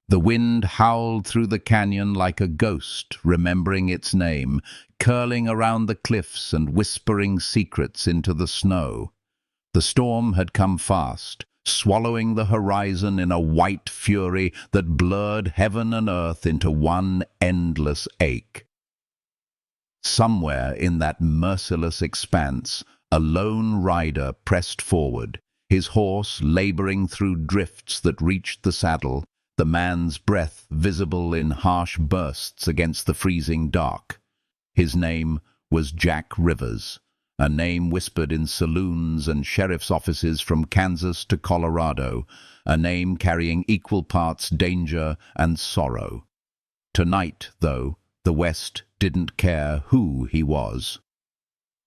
The wind howled through the canyon like a ghost, remembering its name, curling around the cliffs and whispering secrets into the snow. The storm had come fast, swallowing the horizon in a white fury that blurred heaven and earth into one endless ache. Somewhere in that merciless expanse, a lone rider pressed forward, his horse laboring through drifts that reached the saddle, the man's breath visible in harsh bursts against the freezing dark. His name was Jack Rivers, a name whispered in saloons and sheriff's offices from Kansas to Colorado, a name carrying equal parts danger and sorrow. Tonight, though, the West didn't care who he was.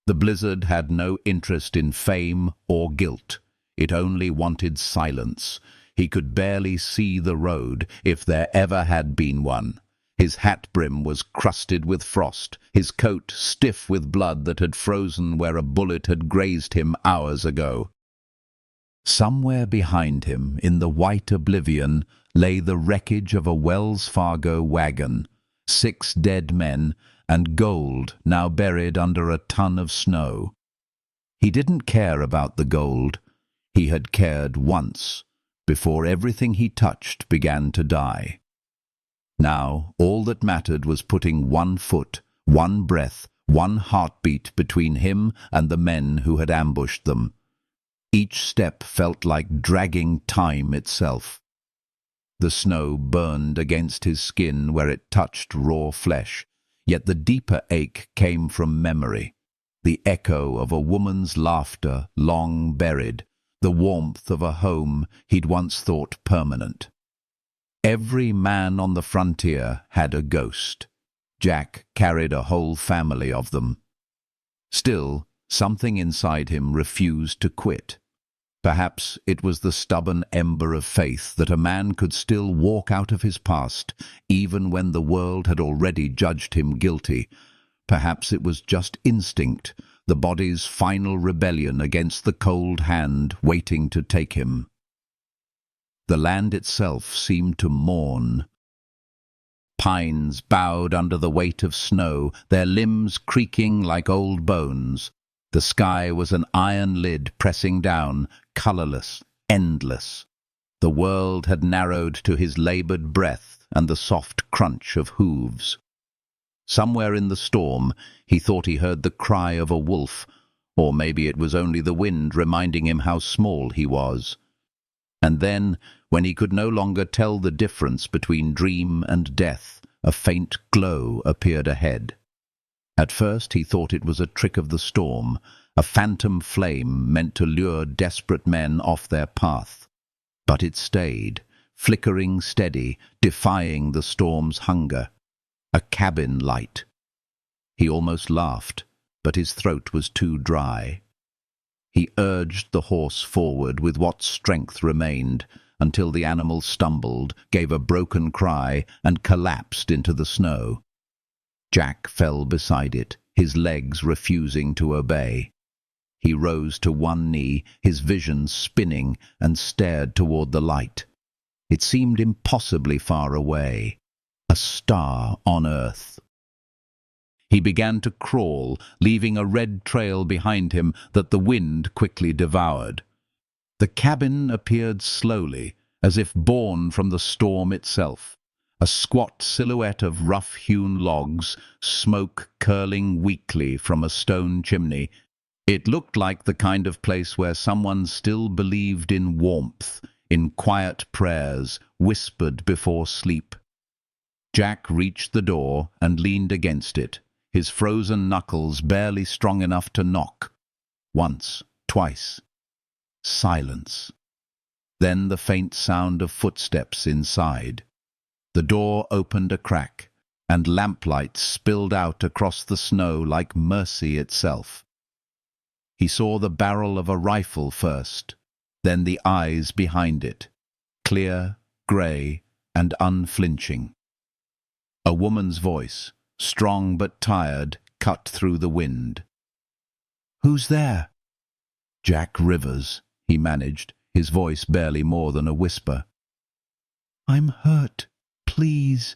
The blizzard had no interest in fame or guilt. It only wanted silence. He could barely see the road, if there ever had been one. His hat brim was crusted with frost, his coat stiff with blood that had frozen where a bullet had grazed him hours ago. Somewhere behind him, in the white oblivion, lay the wreckage of a Wells Fargo wagon, 6 dead men, and gold now buried under a ton of snow. He didn't care about the gold. He had cared once, before everything he touched began to die. Now, all that mattered was putting one foot, one breath, one heartbeat between him and the men who had ambushed them. Each step felt like dragging time itself. The snow burned against his skin where it touched raw flesh, yet the deeper ache came from memory, the echo of a woman's laughter long buried, the warmth of a home he'd once thought permanent. Every man on the frontier had a ghost. Jack carried a whole family of them. Still, something inside him refused to quit. Perhaps it was the stubborn ember of faith that a man could still walk out of his past, even when the world had already judged him guilty. Perhaps it was just instinct, the body's final rebellion against the cold hand waiting to take him. The land itself seemed to mourn. Pines bowed under the weight of snow, their limbs creaking like old bones. The sky was an iron lid pressing down, colourless, endless. The world had narrowed to his laboured breath and the soft crunch of hooves. Somewhere in the storm, he thought he heard the cry of a wolf, or maybe it was only the wind reminding him how small he was. And then, when he could no longer tell the difference between dream and death, a faint glow appeared ahead. At first he thought it was a trick of the storm, a phantom flame meant to lure desperate men off their path. But it stayed, flickering steady, defying the storm's hunger. A cabin light. He almost laughed, but his throat was too dry. He urged the horse forward with what strength remained, until the animal stumbled, gave a broken cry, and collapsed into the snow. Jack fell beside it, his legs refusing to obey. He rose to one knee, his vision spinning, and stared toward the light. It seemed impossibly far away, a star on earth. He began to crawl, leaving a red trail behind him that the wind quickly devoured. The cabin appeared slowly, as if born from the storm itself. A squat silhouette of rough-hewn logs, smoke curling weakly from a stone chimney. It looked like the kind of place where someone still believed in warmth, in quiet prayers, whispered before sleep. Jack reached the door and leaned against it, his frozen knuckles barely strong enough to knock. Once, twice. Silence. Then the faint sound of footsteps inside. The door opened a crack, and lamplight spilled out across the snow like mercy itself. He saw the barrel of a rifle first, then the eyes behind it, clear, grey, and unflinching. A woman's voice, strong but tired, cut through the wind. "Who's there?" "Jack Rivers," he managed, his voice barely more than a whisper. "I'm hurt," please."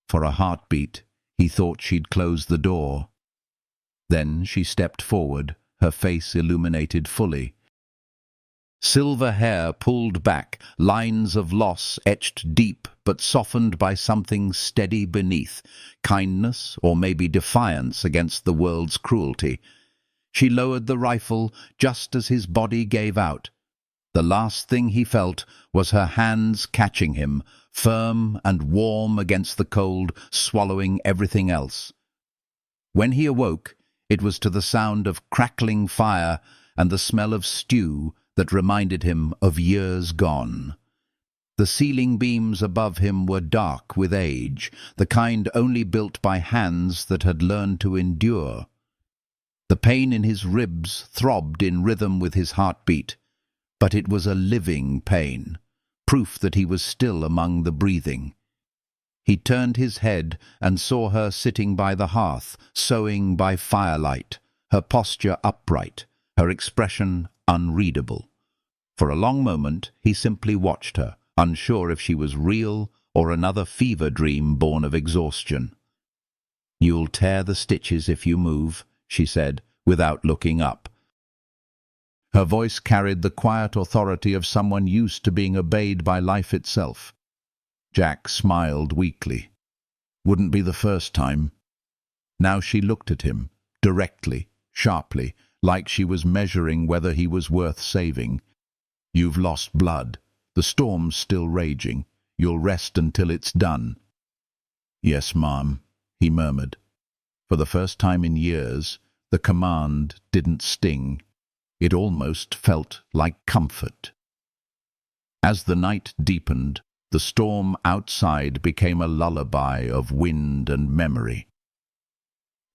For a heartbeat, he thought she'd close the door. Then she stepped forward, her face illuminated fully. Silver hair pulled back, lines of loss etched deep but softened by something steady beneath, kindness or maybe defiance against the world's cruelty. She lowered the rifle just as his body gave out. The last thing he felt was her hands catching him, firm and warm against the cold, swallowing everything else. When he awoke, it was to the sound of crackling fire and the smell of stew that reminded him of years gone. The ceiling beams above him were dark with age, the kind only built by hands that had learned to endure. The pain in his ribs throbbed in rhythm with his heartbeat, but it was a living pain, proof that he was still among the breathing. He turned his head and saw her sitting by the hearth, sewing by firelight, her posture upright, her expression unreadable. For a long moment he simply watched her, unsure if she was real or another fever dream born of exhaustion. "You'll tear the stitches if you move," she said, without looking up. Her voice carried the quiet authority of someone used to being obeyed by life itself. Jack smiled weakly. Wouldn't be the first time. Now she looked at him, directly, sharply, like she was measuring whether he was worth saving. "You've lost blood. The storm's still raging. You'll rest until it's done." "Yes, Mom," he murmured. For the first time in years, the command didn't sting. It almost felt like comfort. As the night deepened, the storm outside became a lullaby of wind and memory.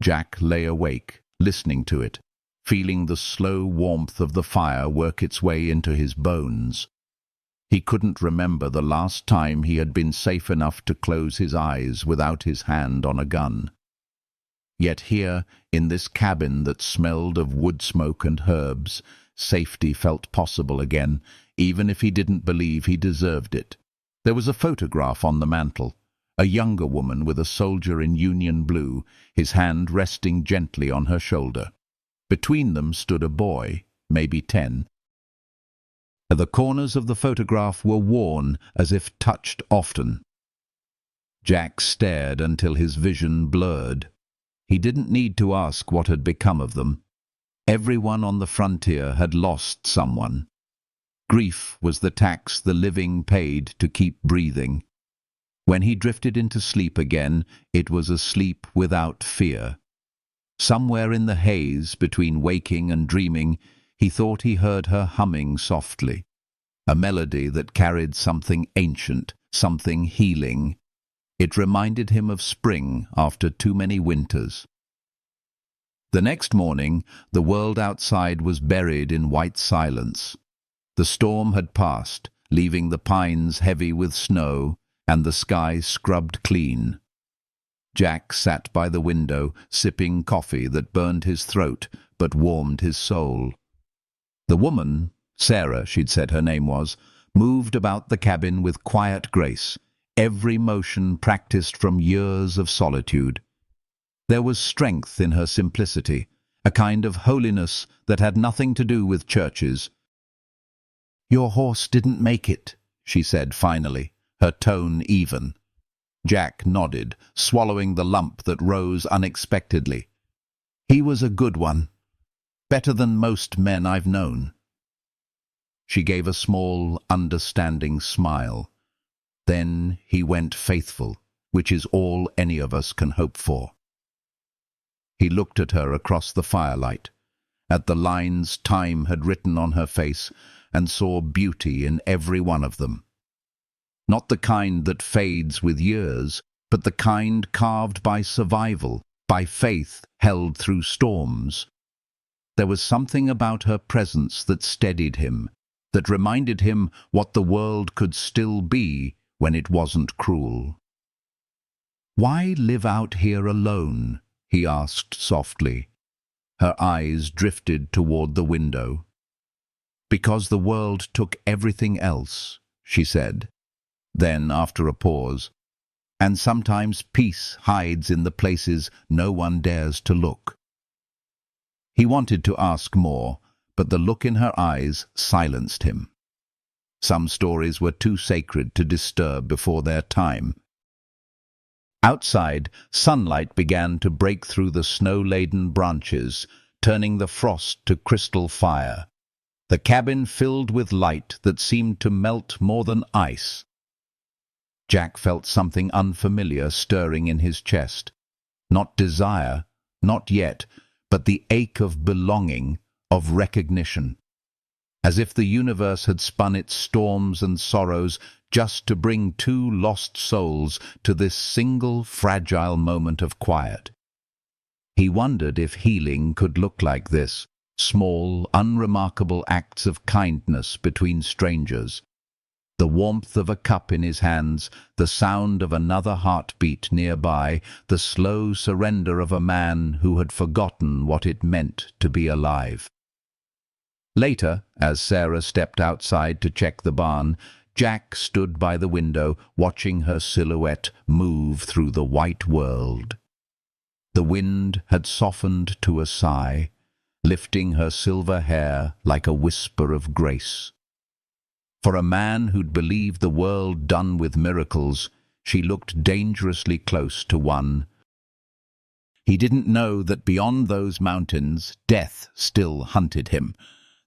Jack lay awake, listening to it, feeling the slow warmth of the fire work its way into his bones. He couldn't remember the last time he had been safe enough to close his eyes without his hand on a gun. Yet here, in this cabin that smelled of wood smoke and herbs, safety felt possible again, even if he didn't believe he deserved it. There was a photograph on the mantel, a younger woman with a soldier in Union blue, his hand resting gently on her shoulder. Between them stood a boy, maybe 10. The corners of the photograph were worn as if touched often. Jack stared until his vision blurred. He didn't need to ask what had become of them. Everyone on the frontier had lost someone. Grief was the tax the living paid to keep breathing. When he drifted into sleep again, it was a sleep without fear. Somewhere in the haze between waking and dreaming, he thought he heard her humming softly, a melody that carried something ancient, something healing. It reminded him of spring after too many winters. The next morning, the world outside was buried in white silence. The storm had passed, leaving the pines heavy with snow and the sky scrubbed clean. Jack sat by the window, sipping coffee that burned his throat but warmed his soul. The woman, Sarah, she'd said her name was, moved about the cabin with quiet grace, every motion practiced from years of solitude. There was strength in her simplicity, a kind of holiness that had nothing to do with churches. "Your horse didn't make it," she said finally, her tone even. Jack nodded, swallowing the lump that rose unexpectedly. "He was a good one. Better than most men I've known." She gave a small, understanding smile. "Then he went faithful, which is all any of us can hope for." He looked at her across the firelight, at the lines time had written on her face, and saw beauty in every one of them. Not the kind that fades with years, but the kind carved by survival, by faith held through storms. There was something about her presence that steadied him, that reminded him what the world could still be when it wasn't cruel. "Why live out here alone?" he asked softly. Her eyes drifted toward the window. "Because the world took everything else," she said. Then, after a pause, "And sometimes peace hides in the places no one dares to look." He wanted to ask more, but the look in her eyes silenced him. Some stories were too sacred to disturb before their time. Outside, sunlight began to break through the snow-laden branches, turning the frost to crystal fire. The cabin filled with light that seemed to melt more than ice. Jack felt something unfamiliar stirring in his chest. Not desire, not yet, but the ache of belonging, of recognition. As if the universe had spun its storms and sorrows just to bring two lost souls to this single fragile moment of quiet. He wondered if healing could look like this, small, unremarkable acts of kindness between strangers. The warmth of a cup in his hands, the sound of another heartbeat nearby, the slow surrender of a man who had forgotten what it meant to be alive. Later, as Sarah stepped outside to check the barn, Jack stood by the window, watching her silhouette move through the white world. The wind had softened to a sigh, lifting her silver hair like a whisper of grace. For a man who'd believed the world done with miracles, she looked dangerously close to one. He didn't know that beyond those mountains, death still hunted him,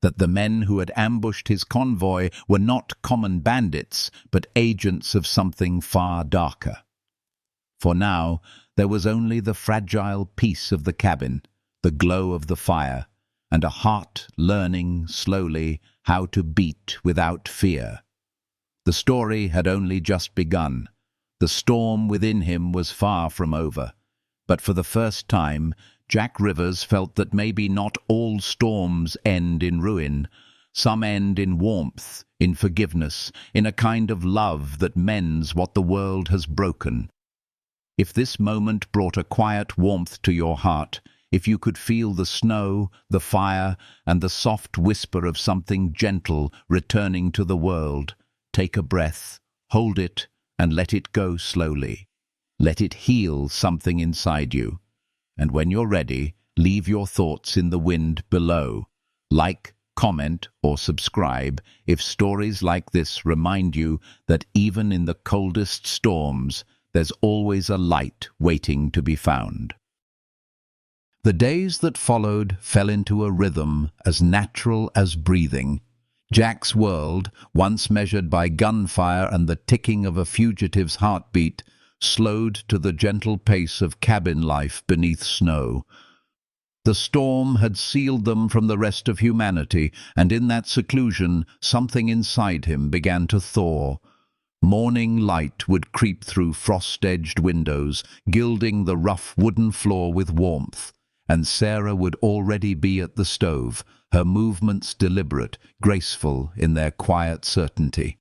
that the men who had ambushed his convoy were not common bandits, but agents of something far darker. For now, there was only the fragile peace of the cabin, the glow of the fire, and a heart learning, slowly, how to beat without fear. The story had only just begun. The storm within him was far from over. But for the first time, Jack Rivers felt that maybe not all storms end in ruin. Some end in warmth, in forgiveness, in a kind of love that mends what the world has broken. If this moment brought a quiet warmth to your heart, if you could feel the snow, the fire, and the soft whisper of something gentle returning to the world, take a breath, hold it, and let it go slowly. Let it heal something inside you. And when you're ready, leave your thoughts in the wind below. Like, comment, or subscribe if stories like this remind you that even in the coldest storms, there's always a light waiting to be found. The days that followed fell into a rhythm as natural as breathing. Jack's world, once measured by gunfire and the ticking of a fugitive's heartbeat, slowed to the gentle pace of cabin life beneath snow. The storm had sealed them from the rest of humanity, and in that seclusion, something inside him began to thaw. Morning light would creep through frost-edged windows, gilding the rough wooden floor with warmth, and Sarah would already be at the stove, her movements deliberate, graceful in their quiet certainty.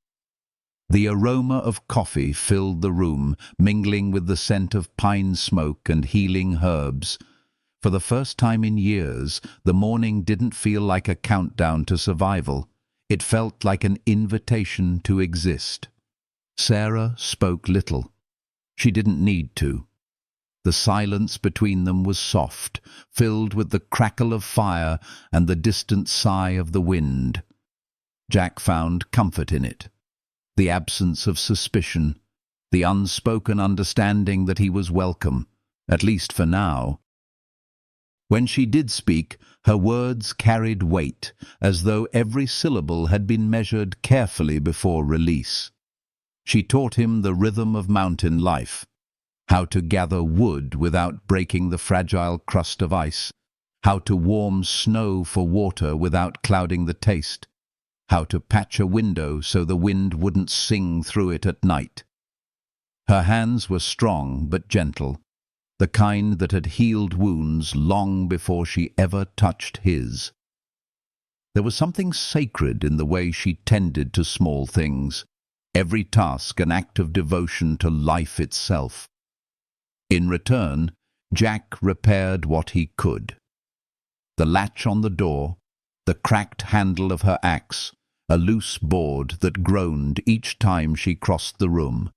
The aroma of coffee filled the room, mingling with the scent of pine smoke and healing herbs. For the first time in years, the morning didn't feel like a countdown to survival. It felt like an invitation to exist. Sarah spoke little. She didn't need to. The silence between them was soft, filled with the crackle of fire and the distant sigh of the wind. Jack found comfort in it. The absence of suspicion, the unspoken understanding that he was welcome, at least for now. When she did speak, her words carried weight, as though every syllable had been measured carefully before release. She taught him the rhythm of mountain life, how to gather wood without breaking the fragile crust of ice, how to warm snow for water without clouding the taste, how to patch a window so the wind wouldn't sing through it at night. Her hands were strong but gentle, the kind that had healed wounds long before she ever touched his. There was something sacred in the way she tended to small things, every task an act of devotion to life itself. In return, Jack repaired what he could. The latch on the door, the cracked handle of her axe, a loose board that groaned each time she crossed the room.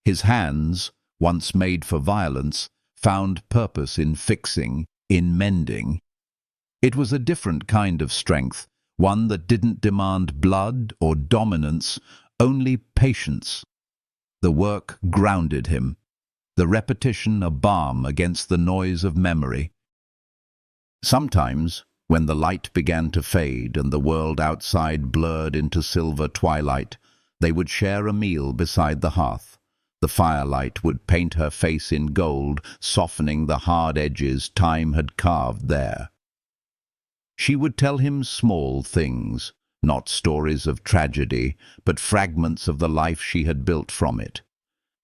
His hands, once made for violence, found purpose in fixing, in mending. It was a different kind of strength, one that didn't demand blood or dominance, only patience. The work grounded him, the repetition a balm against the noise of memory. Sometimes, when the light began to fade and the world outside blurred into silver twilight, they would share a meal beside the hearth. The firelight would paint her face in gold, softening the hard edges time had carved there. She would tell him small things, not stories of tragedy, but fragments of the life she had built from it.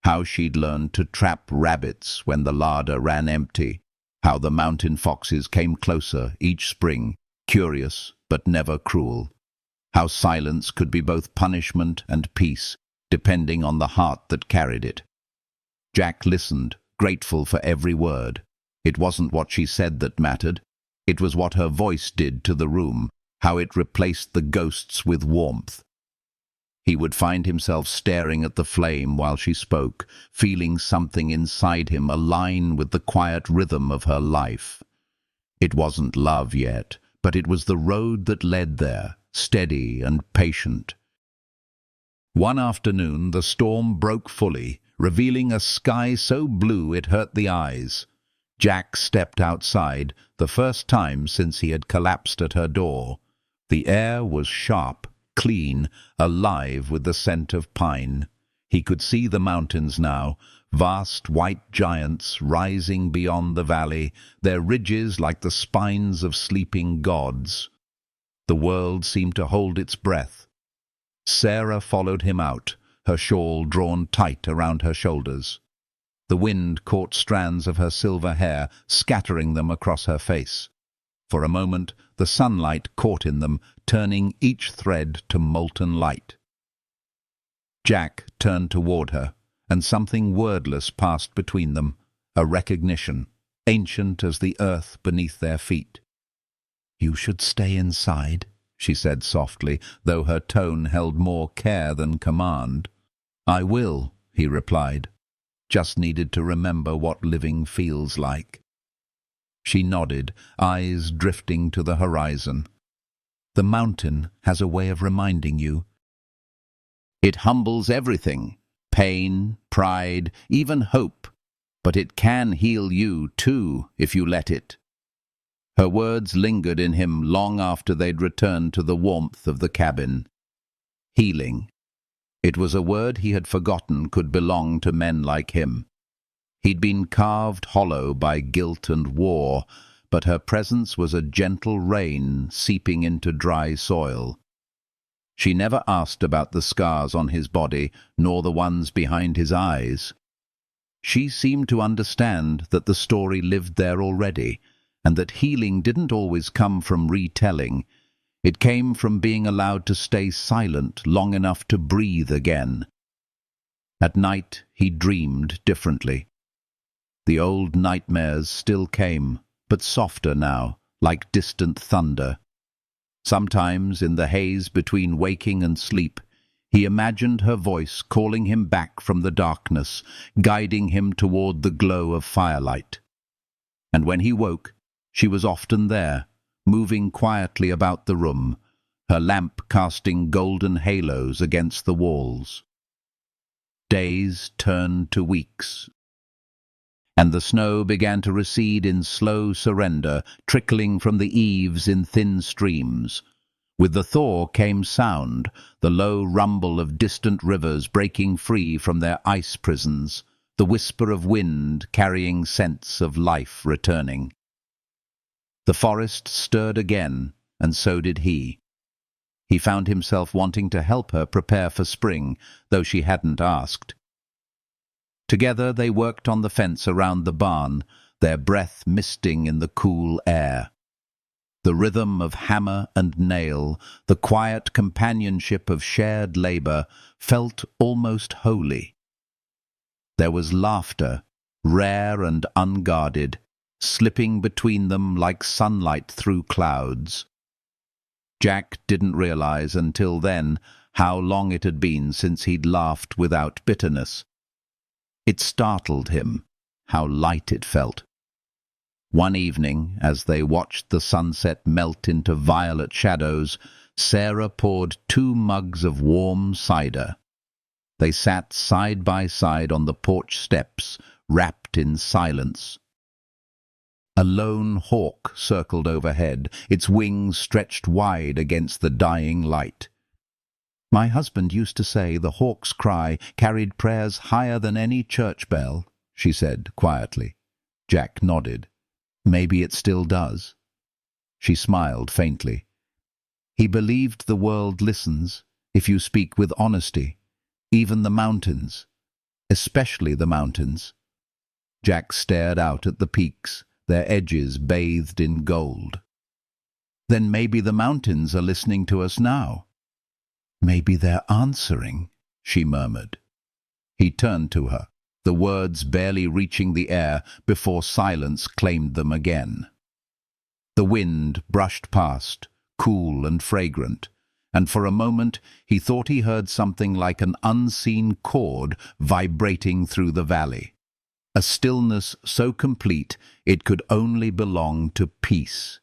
How she'd learned to trap rabbits when the larder ran empty, how the mountain foxes came closer each spring, curious but never cruel. How silence could be both punishment and peace, depending on the heart that carried it. Jack listened, grateful for every word. It wasn't what she said that mattered. It was what her voice did to the room, how it replaced the ghosts with warmth. He would find himself staring at the flame while she spoke, feeling something inside him align with the quiet rhythm of her life. It wasn't love yet, but it was the road that led there, steady and patient. One afternoon the storm broke fully, revealing a sky so blue it hurt the eyes. Jack stepped outside, the first time since he had collapsed at her door. The air was sharp, clean, alive with the scent of pine. He could see the mountains now, vast white giants rising beyond the valley, their ridges like the spines of sleeping gods. The world seemed to hold its breath. Sarah followed him out, her shawl drawn tight around her shoulders. The wind caught strands of her silver hair, scattering them across her face. For a moment, the sunlight caught in them, turning each thread to molten light. Jack turned toward her, and something wordless passed between them, a recognition, ancient as the earth beneath their feet. "You should stay inside," she said softly, though her tone held more care than command. "I will," he replied. "Just needed to remember what living feels like." She nodded, eyes drifting to the horizon. "The mountain has a way of reminding you. It humbles everything, pain, pride, even hope, but it can heal you too if you let it." Her words lingered in him long after they'd returned to the warmth of the cabin. Healing. It was a word he had forgotten could belong to men like him. He'd been carved hollow by guilt and war, but her presence was a gentle rain seeping into dry soil. She never asked about the scars on his body, nor the ones behind his eyes. She seemed to understand that the story lived there already, and that healing didn't always come from retelling. It came from being allowed to stay silent long enough to breathe again. At night he dreamed differently. The old nightmares still came, but softer now, like distant thunder. Sometimes, in the haze between waking and sleep, he imagined her voice calling him back from the darkness, guiding him toward the glow of firelight. And when he woke, she was often there, moving quietly about the room, her lamp casting golden halos against the walls. Days turned to weeks, and the snow began to recede in slow surrender, trickling from the eaves in thin streams. With the thaw came sound, the low rumble of distant rivers breaking free from their ice prisons, the whisper of wind carrying scents of life returning. The forest stirred again, and so did he. He found himself wanting to help her prepare for spring, though she hadn't asked. Together they worked on the fence around the barn, their breath misting in the cool air. The rhythm of hammer and nail, the quiet companionship of shared labor, felt almost holy. There was laughter, rare and unguarded, slipping between them like sunlight through clouds. Jack didn't realize until then how long it had been since he'd laughed without bitterness. It startled him, how light it felt. One evening, as they watched the sunset melt into violet shadows, Sarah poured 2 mugs of warm cider. They sat side by side on the porch steps, wrapped in silence. A lone hawk circled overhead, its wings stretched wide against the dying light. "My husband used to say the hawk's cry carried prayers higher than any church bell," she said quietly. Jack nodded. "Maybe it still does." She smiled faintly. "He believed the world listens if you speak with honesty, even the mountains, especially the mountains." Jack stared out at the peaks, their edges bathed in gold. "Then maybe the mountains are listening to us now." "Maybe they're answering," she murmured. He turned to her, the words barely reaching the air before silence claimed them again. The wind brushed past, cool and fragrant, and for a moment he thought he heard something like an unseen chord vibrating through the valley. A stillness so complete it could only belong to peace.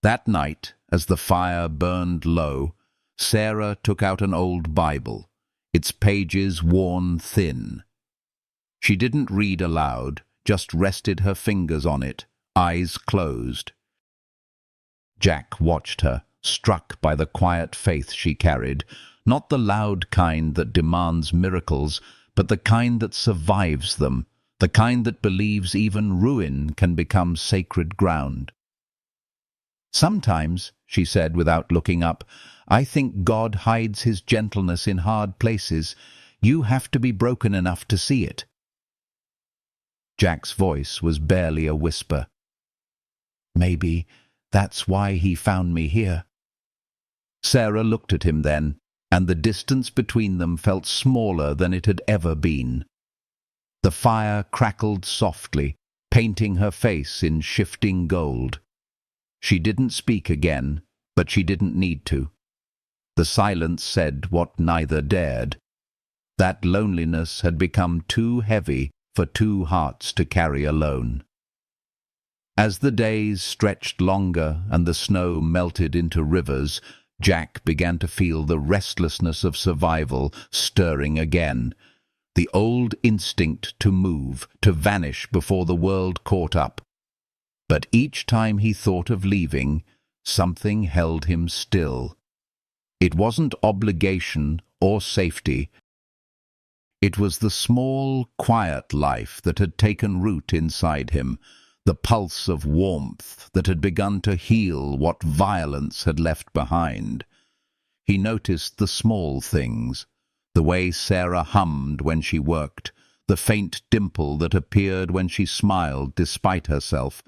That night, as the fire burned low, Sarah took out an old Bible, its pages worn thin. She didn't read aloud, just rested her fingers on it, eyes closed. Jack watched her, struck by the quiet faith she carried, not the loud kind that demands miracles, but the kind that survives them, the kind that believes even ruin can become sacred ground. "Sometimes," she said without looking up, "I think God hides his gentleness in hard places. You have to be broken enough to see it." Jack's voice was barely a whisper. "Maybe that's why he found me here." Sarah looked at him then, and the distance between them felt smaller than it had ever been. The fire crackled softly, painting her face in shifting gold. She didn't speak again, but she didn't need to. The silence said what neither dared. That loneliness had become too heavy for 2 hearts to carry alone. As the days stretched longer and the snow melted into rivers, Jack began to feel the restlessness of survival stirring again, the old instinct to move, to vanish before the world caught up. But each time he thought of leaving, something held him still. It wasn't obligation or safety. It was the small, quiet life that had taken root inside him, the pulse of warmth that had begun to heal what violence had left behind. He noticed the small things, the way Sarah hummed when she worked, the faint dimple that appeared when she smiled despite herself,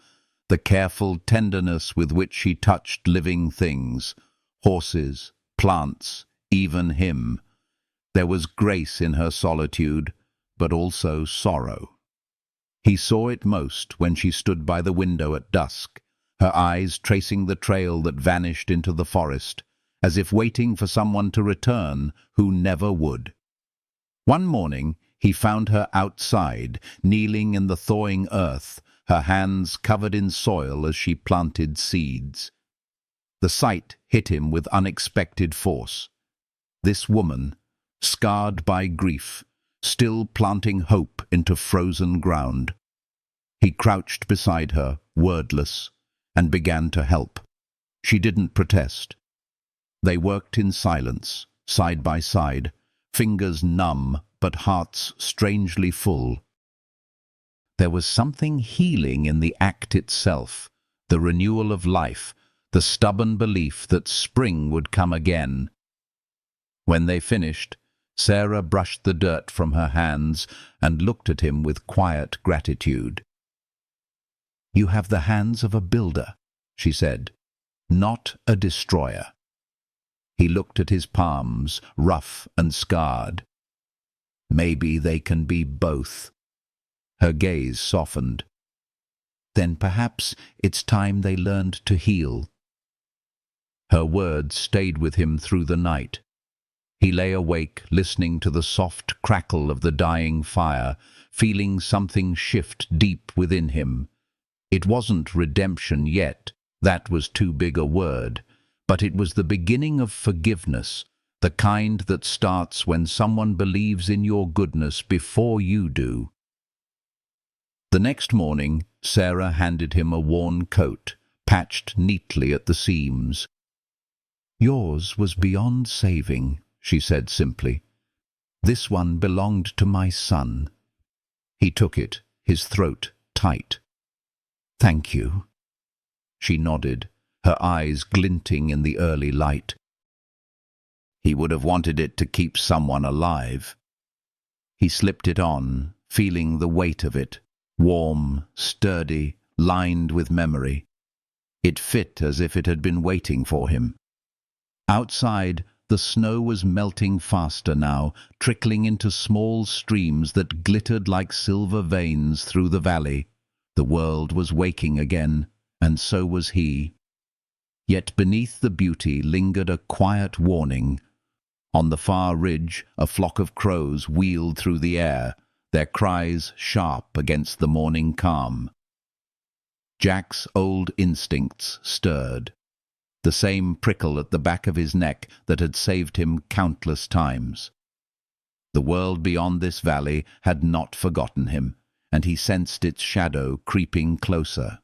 the careful tenderness with which she touched living things, horses, plants, even him. There was grace in her solitude, but also sorrow. He saw it most when she stood by the window at dusk, her eyes tracing the trail that vanished into the forest, as if waiting for someone to return who never would. One morning he found her outside, kneeling in the thawing earth, her hands covered in soil as she planted seeds. The sight hit him with unexpected force. This woman, scarred by grief, still planting hope into frozen ground. He crouched beside her, wordless, and began to help. She didn't protest. They worked in silence, side by side, fingers numb but hearts strangely full. There was something healing in the act itself, the renewal of life, the stubborn belief that spring would come again. When they finished, Sarah brushed the dirt from her hands and looked at him with quiet gratitude. "You have the hands of a builder," she said, "not a destroyer." He looked at his palms, rough and scarred. "Maybe they can be both." Her gaze softened. "Then perhaps it's time they learned to heal." Her words stayed with him through the night. He lay awake, listening to the soft crackle of the dying fire, feeling something shift deep within him. It wasn't redemption yet, that was too big a word, but it was the beginning of forgiveness, the kind that starts when someone believes in your goodness before you do. The next morning, Sarah handed him a worn coat, patched neatly at the seams. "Yours was beyond saving," she said simply. "This one belonged to my son." He took it, his throat tight. "Thank you." She nodded, her eyes glinting in the early light. He would have wanted it to keep someone alive. He slipped it on, feeling the weight of it, warm, sturdy, lined with memory. It fit as if it had been waiting for him. Outside, the snow was melting faster now, trickling into small streams that glittered like silver veins through the valley. The world was waking again, and so was he. Yet beneath the beauty lingered a quiet warning. On the far ridge, a flock of crows wheeled through the air, their cries sharp against the morning calm. Jack's old instincts stirred. The same prickle at the back of his neck that had saved him countless times. The world beyond this valley had not forgotten him, and he sensed its shadow creeping closer.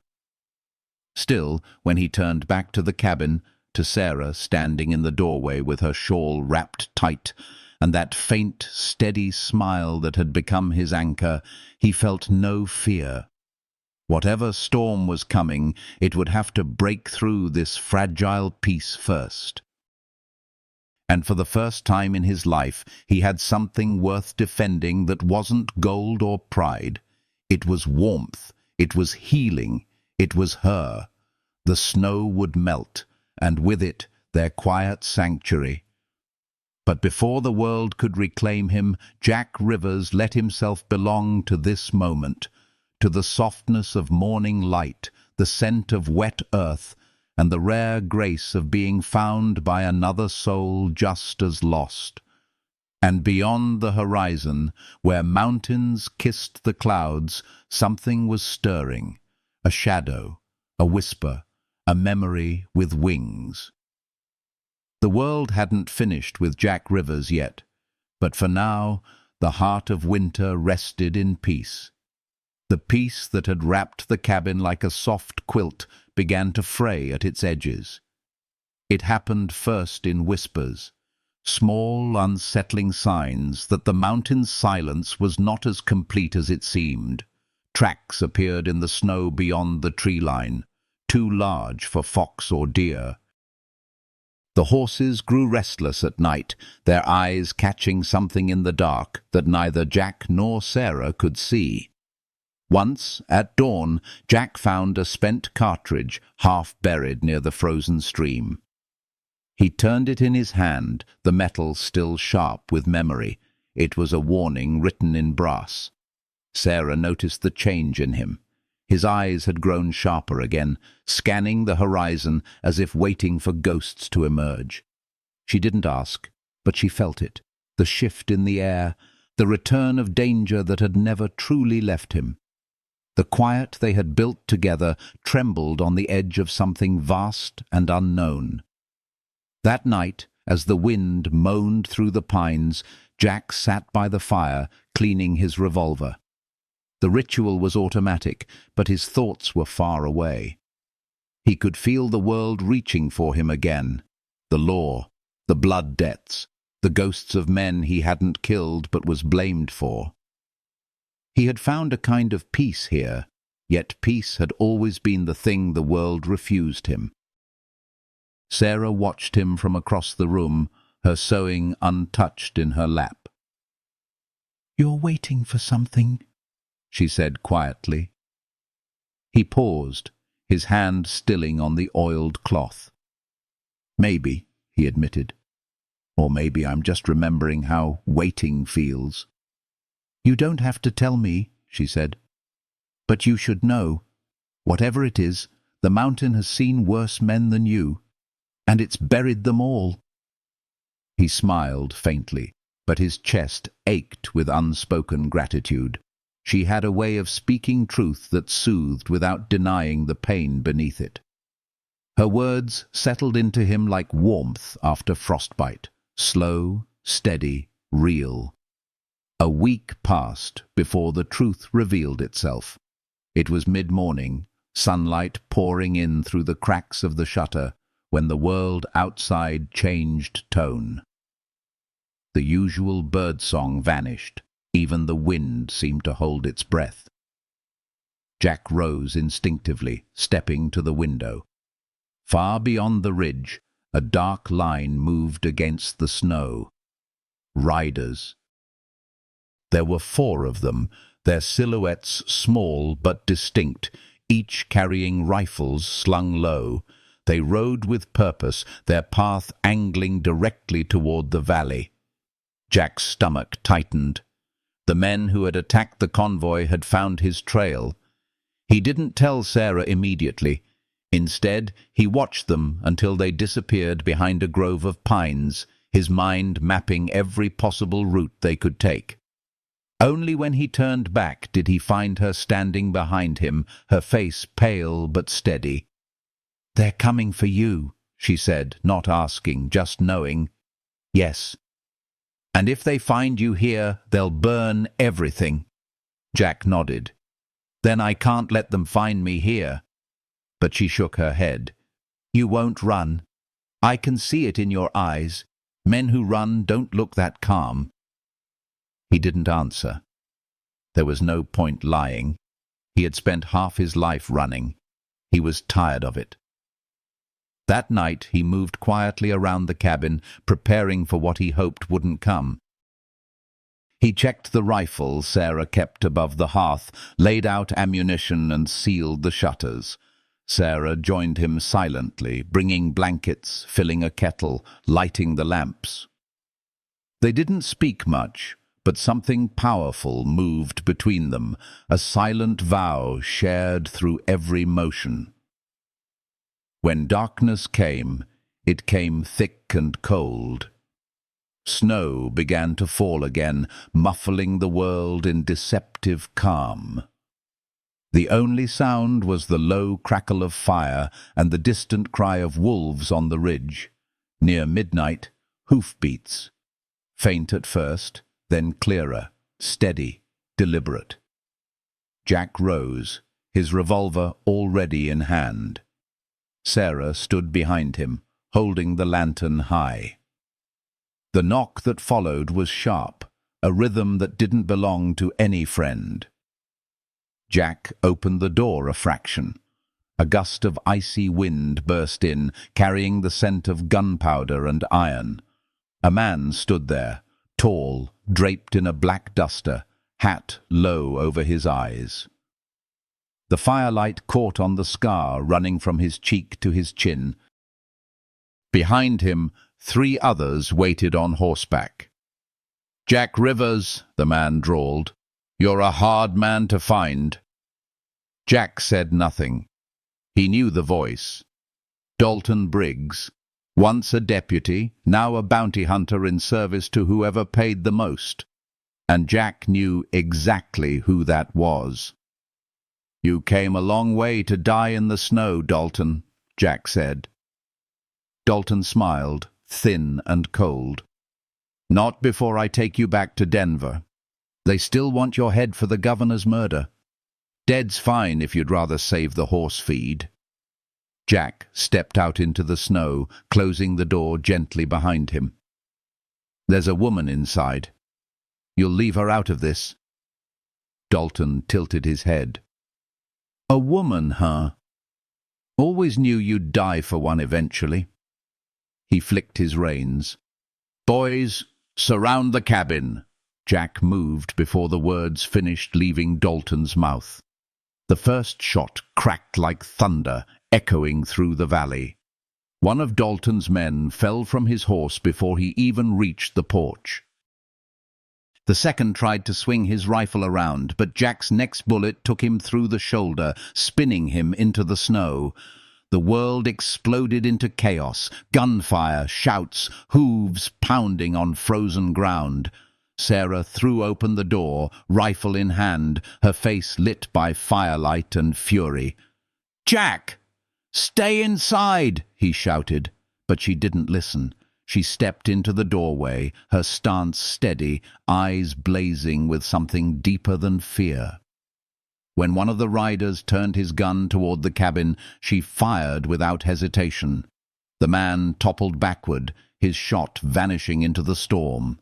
Still, when he turned back to the cabin, to Sarah standing in the doorway with her shawl wrapped tight, and that faint, steady smile that had become his anchor, he felt no fear. Whatever storm was coming, it would have to break through this fragile peace first. And for the first time in his life, he had something worth defending that wasn't gold or pride. It was warmth, it was healing, it was her. The snow would melt, and with it their quiet sanctuary. But before the world could reclaim him, Jack Rivers let himself belong to this moment, to the softness of morning light, the scent of wet earth, and the rare grace of being found by another soul just as lost. And beyond the horizon, where mountains kissed the clouds, something was stirring, a shadow, a whisper, a memory with wings. The world hadn't finished with Jack Rivers yet, but for now the heart of winter rested in peace. The peace that had wrapped the cabin like a soft quilt began to fray at its edges. It happened first in whispers, small, unsettling signs that the mountain's silence was not as complete as it seemed. Tracks appeared in the snow beyond the tree line, too large for fox or deer. The horses grew restless at night, their eyes catching something in the dark that neither Jack nor Sarah could see. Once, at dawn, Jack found a spent cartridge half buried near the frozen stream. He turned it in his hand, the metal still sharp with memory. It was a warning written in brass. Sarah noticed the change in him. His eyes had grown sharper again, scanning the horizon as if waiting for ghosts to emerge. She didn't ask, but she felt it, the shift in the air, the return of danger that had never truly left him. The quiet they had built together trembled on the edge of something vast and unknown. That night, as the wind moaned through the pines, Jack sat by the fire, cleaning his revolver. The ritual was automatic, but his thoughts were far away. He could feel the world reaching for him again. The law, the blood debts, the ghosts of men he hadn't killed but was blamed for. He had found a kind of peace here, yet peace had always been the thing the world refused him. Sarah watched him from across the room, her sewing untouched in her lap. "You're waiting for something," she said quietly. He paused, his hand stilling on the oiled cloth. "Maybe," he admitted. "Or maybe I'm just remembering how waiting feels." "You don't have to tell me," she said. "But you should know. Whatever it is, the mountain has seen worse men than you. And it's buried them all." He smiled faintly, but his chest ached with unspoken gratitude. She had a way of speaking truth that soothed without denying the pain beneath it. Her words settled into him like warmth after frostbite, slow, steady, real. A week passed before the truth revealed itself. It was mid-morning, sunlight pouring in through the cracks of the shutter, when the world outside changed tone. The usual birdsong vanished. Even the wind seemed to hold its breath. Jack rose instinctively, stepping to the window. Far beyond the ridge, a dark line moved against the snow. Riders. There were 4 of them, their silhouettes small but distinct, each carrying rifles slung low. They rode with purpose, their path angling directly toward the valley. Jack's stomach tightened. The men who had attacked the convoy had found his trail. He didn't tell Sarah immediately. Instead, he watched them until they disappeared behind a grove of pines, his mind mapping every possible route they could take. Only when he turned back did he find her standing behind him, her face pale but steady. "They're coming for you," she said, not asking, just knowing. "Yes. And if they find you here, they'll burn everything." Jack nodded. "Then I can't let them find me here." But she shook her head. "You won't run. I can see it in your eyes. Men who run don't look that calm." He didn't answer. There was no point lying. He had spent half his life running. He was tired of it. That night he moved quietly around the cabin, preparing for what he hoped wouldn't come. He checked the rifle Sarah kept above the hearth, laid out ammunition and sealed the shutters. Sarah joined him silently, bringing blankets, filling a kettle, lighting the lamps. They didn't speak much, but something powerful moved between them, a silent vow shared through every motion. When darkness came, it came thick and cold. Snow began to fall again, muffling the world in deceptive calm. The only sound was the low crackle of fire and the distant cry of wolves on the ridge. Near midnight, hoofbeats. Faint at first, then clearer, steady, deliberate. Jack rose, his revolver already in hand. Sarah stood behind him, holding the lantern high. The knock that followed was sharp, a rhythm that didn't belong to any friend. Jack opened the door a fraction. A gust of icy wind burst in, carrying the scent of gunpowder and iron. A man stood there, tall, draped in a black duster, hat low over his eyes. The firelight caught on the scar running from his cheek to his chin. Behind him, 3 others waited on horseback. "Jack Rivers," the man drawled. "You're a hard man to find." Jack said nothing. He knew the voice. Dalton Briggs, once a deputy, now a bounty hunter in service to whoever paid the most. And Jack knew exactly who that was. "You came a long way to die in the snow, Dalton," Jack said. Dalton smiled, thin and cold. "Not before I take you back to Denver. They still want your head for the governor's murder. Dead's fine if you'd rather save the horse feed." Jack stepped out into the snow, closing the door gently behind him. "There's a woman inside. You'll leave her out of this." Dalton tilted his head. "A woman, huh? Always knew you'd die for one eventually." He flicked his reins. "Boys, surround the cabin." Jack moved before the words finished leaving Dalton's mouth. The first shot cracked like thunder, echoing through the valley. One of Dalton's men fell from his horse before he even reached the porch. The second tried to swing his rifle around, but Jack's next bullet took him through the shoulder, spinning him into the snow. The world exploded into chaos, gunfire, shouts, hooves pounding on frozen ground. Sarah threw open the door, rifle in hand, her face lit by firelight and fury. "Jack! Stay inside!" he shouted, but she didn't listen. She stepped into the doorway, her stance steady, eyes blazing with something deeper than fear. When one of the riders turned his gun toward the cabin, she fired without hesitation. The man toppled backward, his shot vanishing into the storm.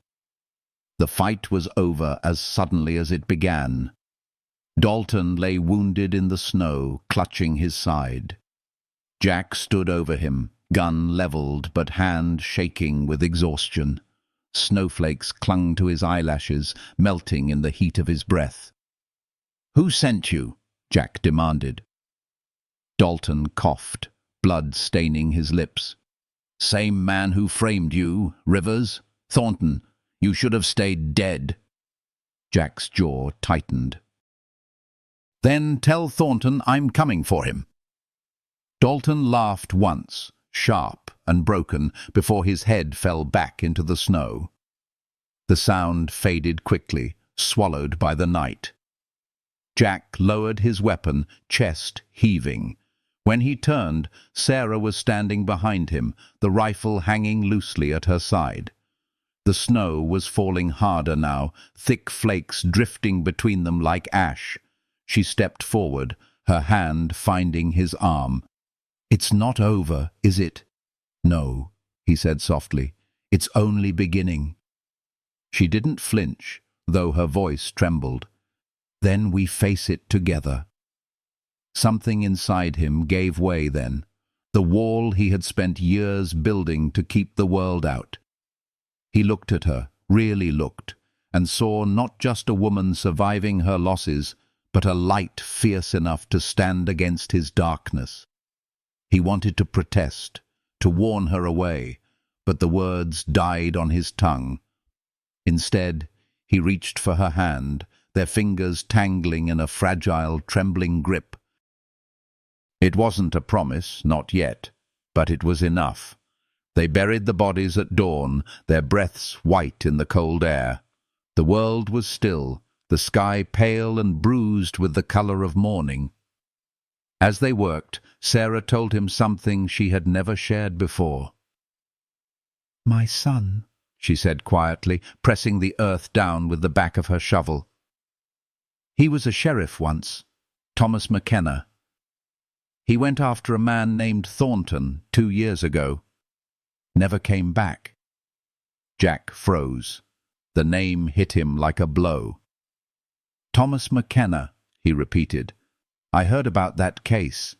The fight was over as suddenly as it began. Dalton lay wounded in the snow, clutching his side. Jack stood over him, gun leveled but hand shaking with exhaustion. Snowflakes clung to his eyelashes, melting in the heat of his breath. "Who sent you?" Jack demanded. Dalton coughed, blood staining his lips. "Same man who framed you, Rivers. Thornton, you should have stayed dead." Jack's jaw tightened. "Then tell Thornton I'm coming for him." Dalton laughed once, sharp and broken, before his head fell back into the snow. The sound faded quickly, swallowed by the night. Jack lowered his weapon, chest heaving. When he turned, Sarah was standing behind him, the rifle hanging loosely at her side. The snow was falling harder now, thick flakes drifting between them like ash. She stepped forward, her hand finding his arm. "It's not over, is it?" "No," he said softly. "It's only beginning." She didn't flinch, though her voice trembled. "Then we face it together." Something inside him gave way then, the wall he had spent years building to keep the world out. He looked at her, really looked, and saw not just a woman surviving her losses, but a light fierce enough to stand against his darkness. He wanted to protest, to warn her away, but the words died on his tongue. Instead, he reached for her hand, their fingers tangling in a fragile, trembling grip. It wasn't a promise, not yet, but it was enough. They buried the bodies at dawn, their breaths white in the cold air. The world was still, the sky pale and bruised with the color of morning. As they worked, Sarah told him something she had never shared before. "My son," she said quietly, pressing the earth down with the back of her shovel. "He was a sheriff once, Thomas McKenna. He went after a man named Thornton 2 years ago. Never came back." Jack froze. The name hit him like a blow. "Thomas McKenna," he repeated. "I heard about that case.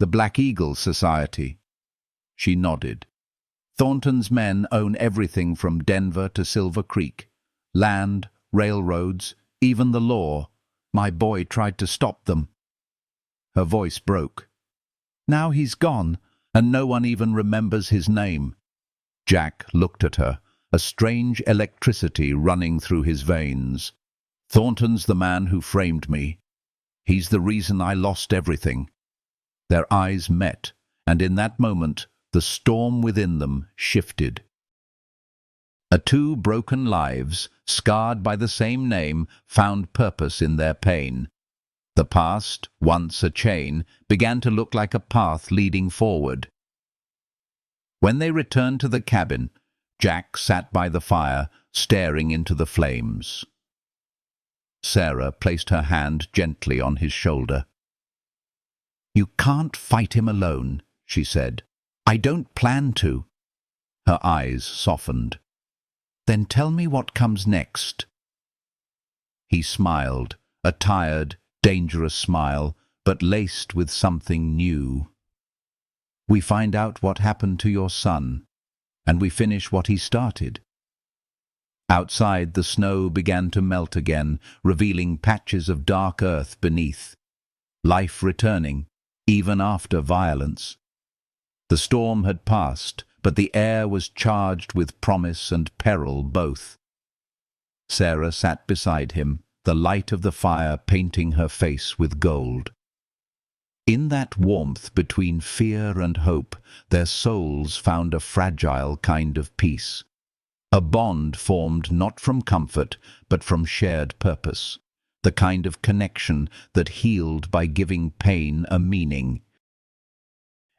The Black Eagle Society." She nodded. "Thornton's men own everything from Denver to Silver Creek. Land, railroads, even the law. My boy tried to stop them." Her voice broke. "Now he's gone, and no one even remembers his name." Jack looked at her, a strange electricity running through his veins. "Thornton's the man who framed me. He's the reason I lost everything." Their eyes met, and in that moment, the storm within them shifted. Two broken lives, scarred by the same name, found purpose in their pain. The past, once a chain, began to look like a path leading forward. When they returned to the cabin, Jack sat by the fire, staring into the flames. Sarah placed her hand gently on his shoulder. "You can't fight him alone," she said. "I don't plan to." Her eyes softened. "Then tell me what comes next." He smiled, a tired, dangerous smile, but laced with something new. "We find out what happened to your son, and we finish what he started." Outside, the snow began to melt again, revealing patches of dark earth beneath. Life returning, even after violence. The storm had passed, but the air was charged with promise and peril both. Sarah sat beside him, the light of the fire painting her face with gold. In that warmth between fear and hope, their souls found a fragile kind of peace, a bond formed not from comfort, but from shared purpose, the kind of connection that healed by giving pain a meaning.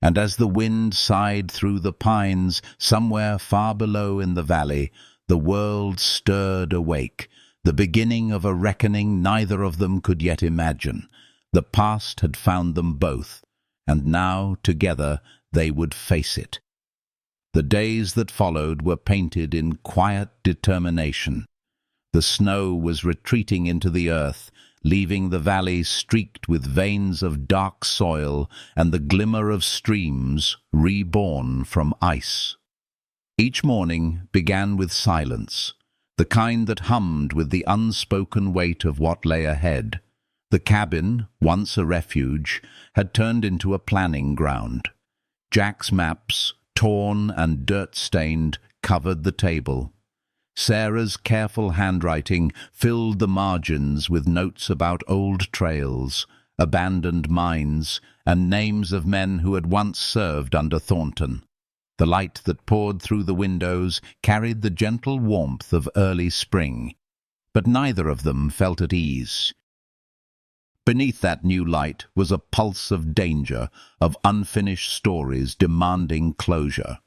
And as the wind sighed through the pines, somewhere far below in the valley, the world stirred awake, the beginning of a reckoning neither of them could yet imagine. The past had found them both, and now, together, they would face it. The days that followed were painted in quiet determination. The snow was retreating into the earth, leaving the valley streaked with veins of dark soil and the glimmer of streams reborn from ice. Each morning began with silence, the kind that hummed with the unspoken weight of what lay ahead. The cabin, once a refuge, had turned into a planning ground. Jack's maps, torn and dirt-stained, covered the table. Sarah's careful handwriting filled the margins with notes about old trails, abandoned mines, and names of men who had once served under Thornton. The light that poured through the windows carried the gentle warmth of early spring, but neither of them felt at ease. Beneath that new light was a pulse of danger, of unfinished stories demanding closure.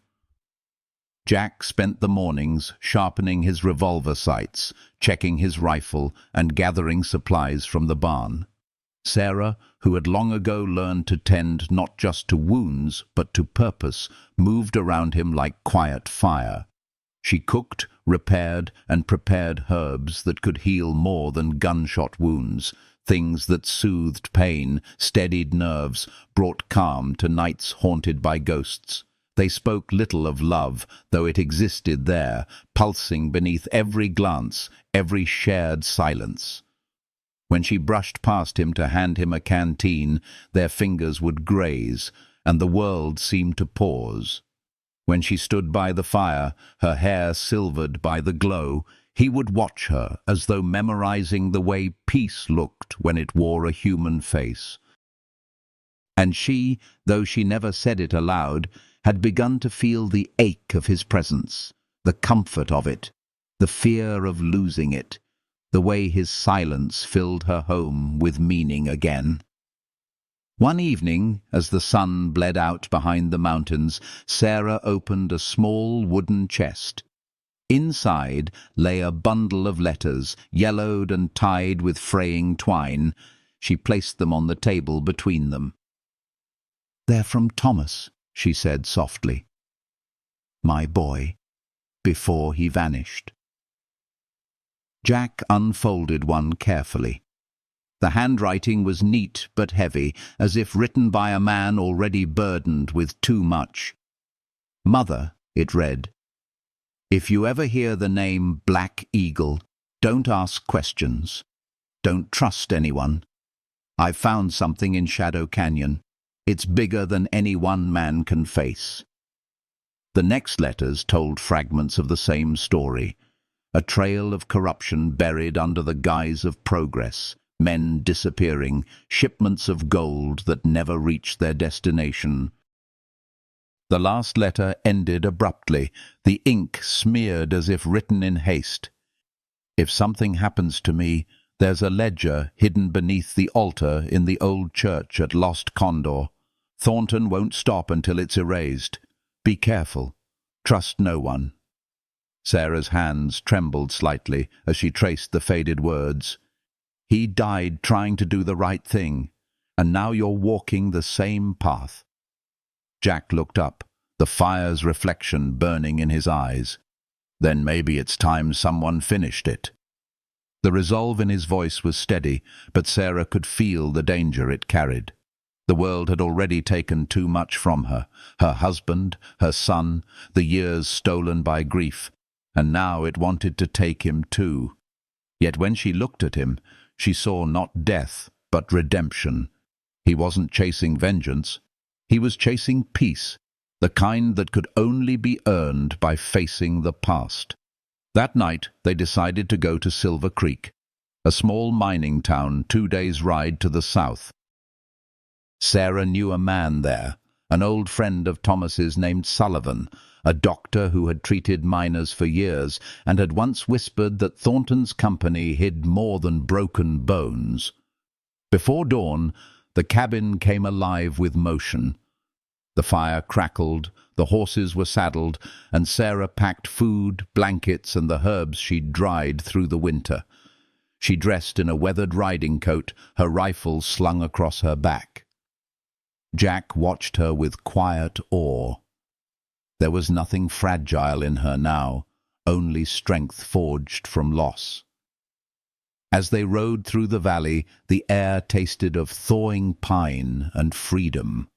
Jack spent the mornings sharpening his revolver sights, checking his rifle, and gathering supplies from the barn. Sarah, who had long ago learned to tend not just to wounds but to purpose, moved around him like quiet fire. She cooked, repaired, and prepared herbs that could heal more than gunshot wounds, things that soothed pain, steadied nerves, brought calm to nights haunted by ghosts. They spoke little of love, though it existed there, pulsing beneath every glance, every shared silence. When she brushed past him to hand him a canteen, their fingers would graze, and the world seemed to pause. When she stood by the fire, her hair silvered by the glow, he would watch her as though memorizing the way peace looked when it wore a human face. And she, though she never said it aloud, had begun to feel the ache of his presence, the comfort of it, the fear of losing it, the way his silence filled her home with meaning again. One evening, as the sun bled out behind the mountains, Sarah opened a small wooden chest. Inside lay a bundle of letters, yellowed and tied with fraying twine. She placed them on the table between them. "They're from Thomas," she said softly. "My boy," before he vanished. Jack unfolded one carefully. The handwriting was neat but heavy, as if written by a man already burdened with too much. "Mother," it read, "if you ever hear the name Black Eagle, don't ask questions. Don't trust anyone. I've found something in Shadow Canyon. It's bigger than any one man can face." The next letters told fragments of the same story, a trail of corruption buried under the guise of progress, men disappearing, shipments of gold that never reached their destination. The last letter ended abruptly, the ink smeared as if written in haste. "If something happens to me, there's a ledger hidden beneath the altar in the old church at Lost Condor. Thornton won't stop until it's erased. Be careful. Trust no one." Sarah's hands trembled slightly as she traced the faded words. "He died trying to do the right thing, and now you're walking the same path." Jack looked up, the fire's reflection burning in his eyes. "Then maybe it's time someone finished it." The resolve in his voice was steady, but Sarah could feel the danger it carried. The world had already taken too much from her, her husband, her son, the years stolen by grief, and now it wanted to take him too. Yet when she looked at him, she saw not death, but redemption. He wasn't chasing vengeance. He was chasing peace, the kind that could only be earned by facing the past. That night they decided to go to Silver Creek, a small mining town 2 days' ride to the south. Sarah knew a man there, an old friend of Thomas's named Sullivan, a doctor who had treated miners for years and had once whispered that Thornton's company hid more than broken bones. Before dawn, the cabin came alive with motion. The fire crackled, the horses were saddled, and Sarah packed food, blankets, and the herbs she'd dried through the winter. She dressed in a weathered riding coat, her rifle slung across her back. Jack watched her with quiet awe. There was nothing fragile in her now, only strength forged from loss. As they rode through the valley, the air tasted of thawing pine and freedom.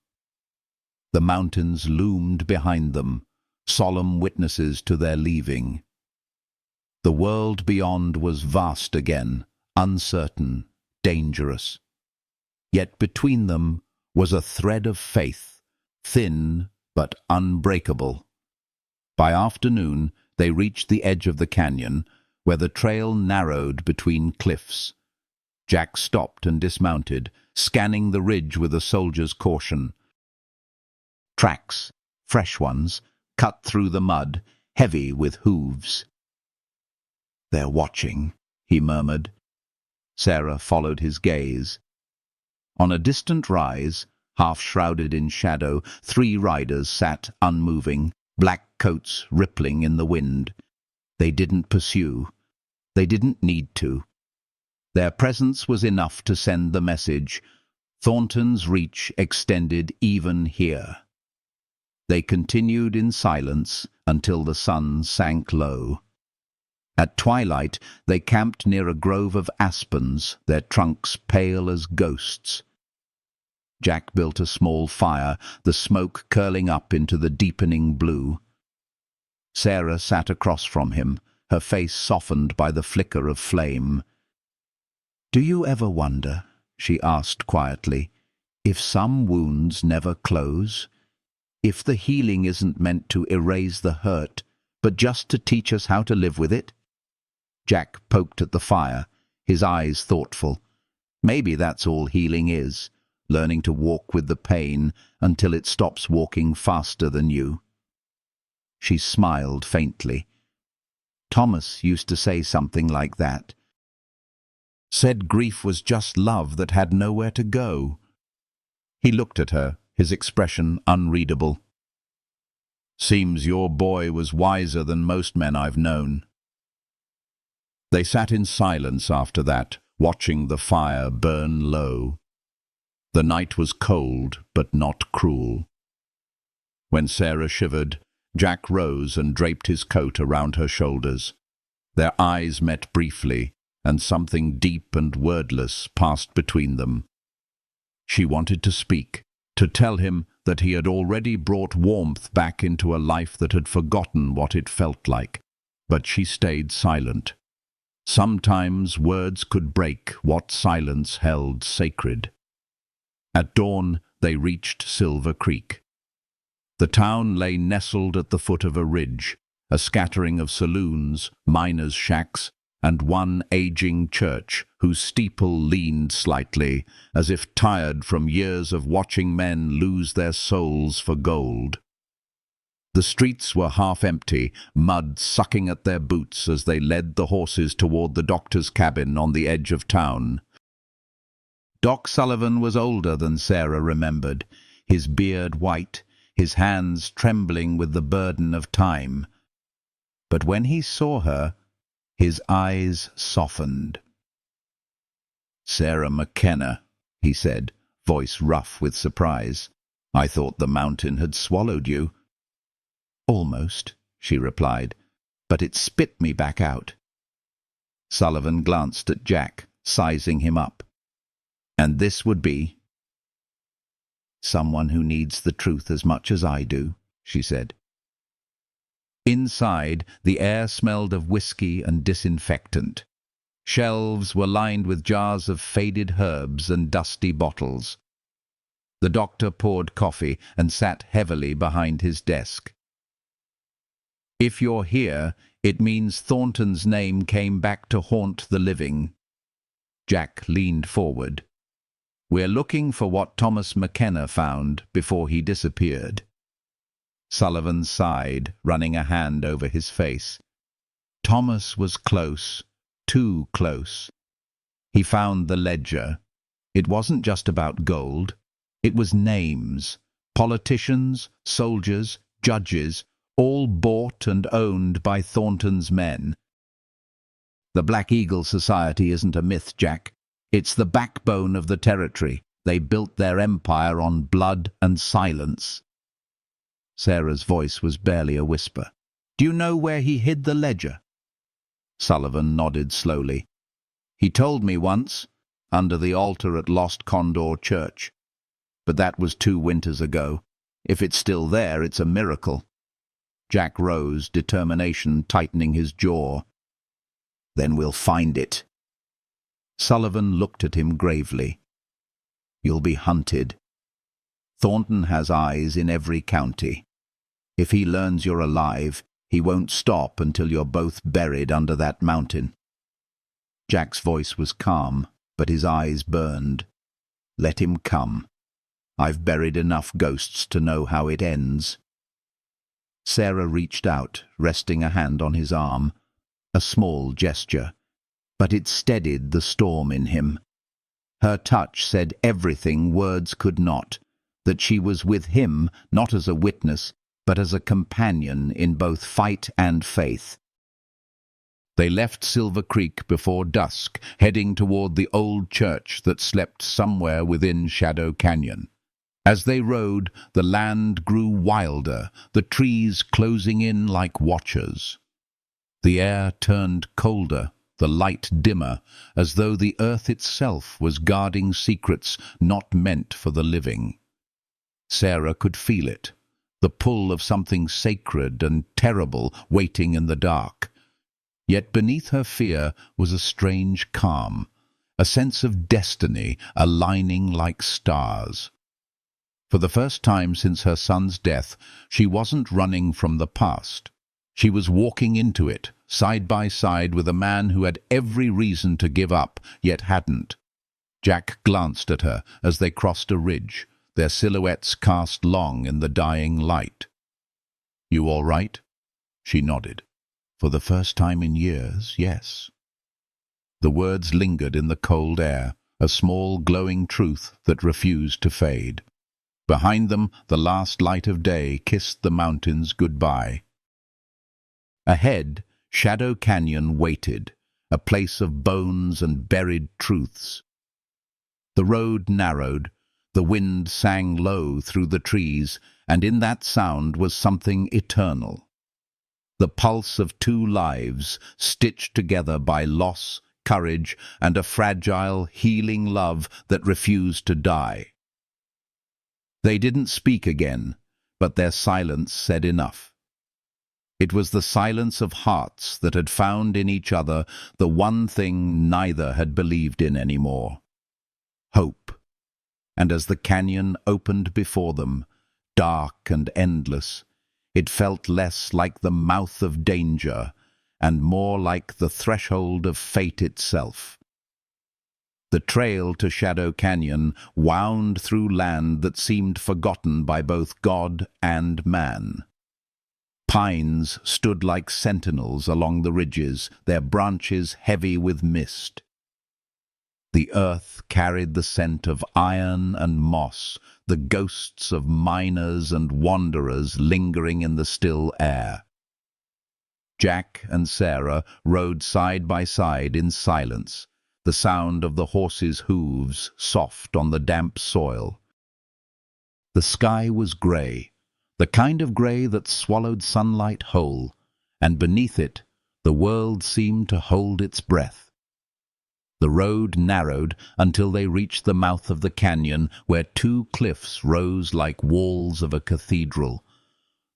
The mountains loomed behind them, solemn witnesses to their leaving. The world beyond was vast again, uncertain, dangerous. Yet between them was a thread of faith, thin but unbreakable. By afternoon, they reached the edge of the canyon, where the trail narrowed between cliffs. Jack stopped and dismounted, scanning the ridge with a soldier's caution. Tracks, fresh ones, cut through the mud, heavy with hooves. "They're watching," he murmured. Sarah followed his gaze. On a distant rise, half shrouded in shadow, 3 riders sat unmoving, black coats rippling in the wind. They didn't pursue. They didn't need to. Their presence was enough to send the message. Thornton's reach extended even here. They continued in silence until the sun sank low. At twilight, they camped near a grove of aspens, their trunks pale as ghosts. Jack built a small fire, the smoke curling up into the deepening blue. Sarah sat across from him, her face softened by the flicker of flame. "Do you ever wonder," she asked quietly, "if some wounds never close? If the healing isn't meant to erase the hurt, but just to teach us how to live with it?" Jack poked at the fire, his eyes thoughtful. "Maybe that's all healing is. Learning to walk with the pain until it stops walking faster than you." She smiled faintly. "Thomas used to say something like that. Said grief was just love that had nowhere to go." He looked at her, his expression unreadable. "Seems your boy was wiser than most men I've known." They sat in silence after that, watching the fire burn low. The night was cold, but not cruel. When Sarah shivered, Jack rose and draped his coat around her shoulders. Their eyes met briefly, and something deep and wordless passed between them. She wanted to speak, to tell him that he had already brought warmth back into a life that had forgotten what it felt like, but she stayed silent. Sometimes words could break what silence held sacred. At dawn, they reached Silver Creek. The town lay nestled at the foot of a ridge, a scattering of saloons, miners' shacks, and one aging church whose steeple leaned slightly, as if tired from years of watching men lose their souls for gold. The streets were half empty, mud sucking at their boots as they led the horses toward the doctor's cabin on the edge of town. Doc Sullivan was older than Sarah remembered, his beard white, his hands trembling with the burden of time. But when he saw her, his eyes softened. "Sarah McKenna," he said, voice rough with surprise. "I thought the mountain had swallowed you." "Almost," she replied, "but it spit me back out." Sullivan glanced at Jack, sizing him up. "And this would be?" "Someone who needs the truth as much as I do," she said. Inside, the air smelled of whiskey and disinfectant. Shelves were lined with jars of faded herbs and dusty bottles. The doctor poured coffee and sat heavily behind his desk. "If you're here, it means Thornton's name came back to haunt the living." Jack leaned forward. We're looking for what Thomas McKenna found before he disappeared. Sullivan sighed, running a hand over his face. Thomas was close, too close. He found the ledger. It wasn't just about gold. It was names. Politicians, soldiers, judges, all bought and owned by Thornton's men. The Black Eagle Society isn't a myth, Jack. It's the backbone of the territory. They built their empire on blood and silence. Sarah's voice was barely a whisper. Do you know where he hid the ledger? Sullivan nodded slowly. He told me once, under the altar at Lost Condor Church. But that was 2 winters ago. If it's still there, it's a miracle. Jack rose, determination tightening his jaw. Then we'll find it. Sullivan looked at him gravely. You'll be hunted. Thornton has eyes in every county. If he learns you're alive, he won't stop until you're both buried under that mountain. Jack's voice was calm, but his eyes burned. Let him come. I've buried enough ghosts to know how it ends. Sarah reached out, resting a hand on his arm. A small gesture, but it steadied the storm in him. Her touch said everything words could not, that she was with him not as a witness, but as a companion in both fight and faith. They left Silver Creek before dusk, heading toward the old church that slept somewhere within Shadow Canyon. As they rode, the land grew wilder, the trees closing in like watchers. The air turned colder, the light dimmer, as though the earth itself was guarding secrets not meant for the living. Sarah could feel it, the pull of something sacred and terrible waiting in the dark. Yet beneath her fear was a strange calm, a sense of destiny aligning like stars. For the first time since her son's death, she wasn't running from the past. She was walking into it, side by side with a man who had every reason to give up, yet hadn't. Jack glanced at her as they crossed a ridge, their silhouettes cast long in the dying light. You all right? She nodded. For the first time in years, yes. The words lingered in the cold air, a small glowing truth that refused to fade. Behind them, the last light of day kissed the mountains goodbye. Ahead, Shadow Canyon waited, a place of bones and buried truths. The road narrowed, the wind sang low through the trees, and in that sound was something eternal. The pulse of 2 lives, stitched together by loss, courage, and a fragile, healing love that refused to die. They didn't speak again, but their silence said enough. It was the silence of hearts that had found in each other the one thing neither had believed in anymore: hope. And as the canyon opened before them, dark and endless, it felt less like the mouth of danger and more like the threshold of fate itself. The trail to Shadow Canyon wound through land that seemed forgotten by both God and man. Pines stood like sentinels along the ridges, their branches heavy with mist. The earth carried the scent of iron and moss, the ghosts of miners and wanderers lingering in the still air. Jack and Sarah rode side by side in silence, the sound of the horses' hooves soft on the damp soil. The sky was grey, the kind of grey that swallowed sunlight whole, and beneath it the world seemed to hold its breath. The road narrowed until they reached the mouth of the canyon, where 2 cliffs rose like walls of a cathedral.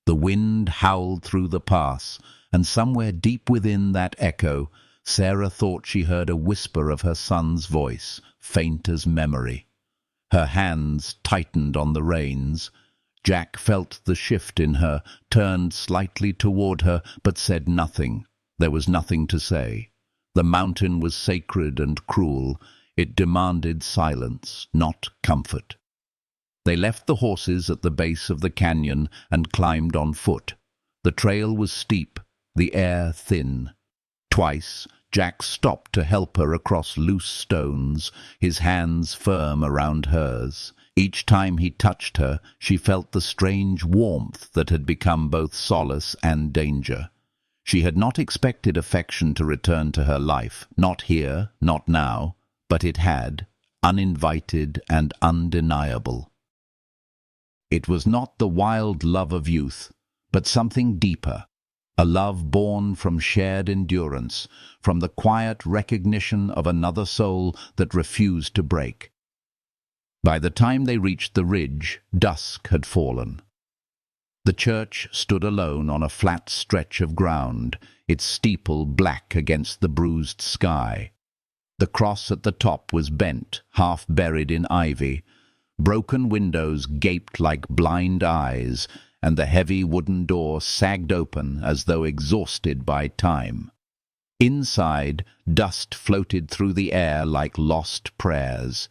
The wind howled through the pass, and somewhere deep within that echo, Sarah thought she heard a whisper of her son's voice, faint as memory. Her hands tightened on the reins. Jack felt the shift in her, turned slightly toward her, but said nothing. There was nothing to say. The mountain was sacred and cruel. It demanded silence, not comfort. They left the horses at the base of the canyon and climbed on foot. The trail was steep, the air thin. Twice, Jack stopped to help her across loose stones, his hands firm around hers. Each time he touched her, she felt the strange warmth that had become both solace and danger. She had not expected affection to return to her life, not here, not now, but it had, uninvited and undeniable. It was not the wild love of youth, but something deeper, a love born from shared endurance, from the quiet recognition of another soul that refused to break. By the time they reached the ridge, dusk had fallen. The church stood alone on a flat stretch of ground, its steeple black against the bruised sky. The cross at the top was bent, half buried in ivy. Broken windows gaped like blind eyes, and the heavy wooden door sagged open as though exhausted by time. Inside, dust floated through the air like lost prayers.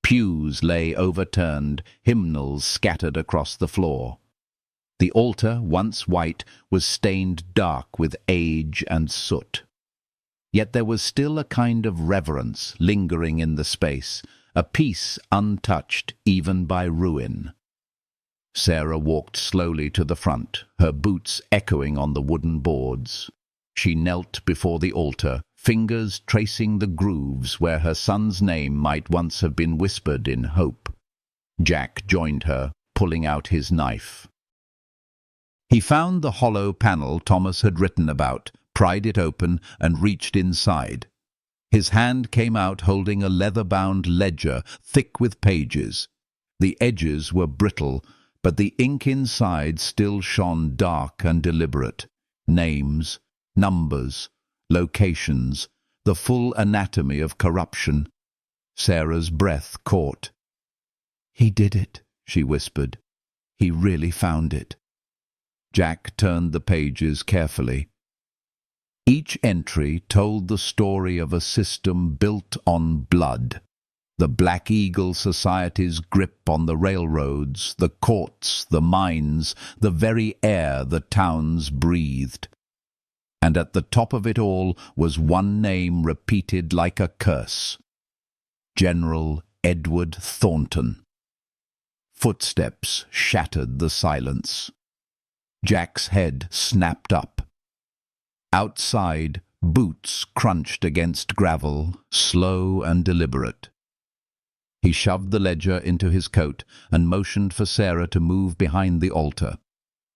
Pews lay overturned, hymnals scattered across the floor. The altar, once white, was stained dark with age and soot. Yet there was still a kind of reverence lingering in the space, a peace untouched even by ruin. Sarah walked slowly to the front, her boots echoing on the wooden boards. She knelt before the altar, fingers tracing the grooves where her son's name might once have been whispered in hope. Jack joined her, pulling out his knife. He found the hollow panel Thomas had written about, pried it open, and reached inside. His hand came out holding a leather-bound ledger, thick with pages. The edges were brittle, but the ink inside still shone dark and deliberate. Names, numbers, locations, the full anatomy of corruption. Sarah's breath caught. "He did it," she whispered. "He really found it." Jack turned the pages carefully. Each entry told the story of a system built on blood. The Black Eagle Society's grip on the railroads, the courts, the mines, the very air the towns breathed. And at the top of it all was one name repeated like a curse: General Edward Thornton. Footsteps shattered the silence. Jack's head snapped up. Outside, boots crunched against gravel, slow and deliberate. He shoved the ledger into his coat and motioned for Sarah to move behind the altar.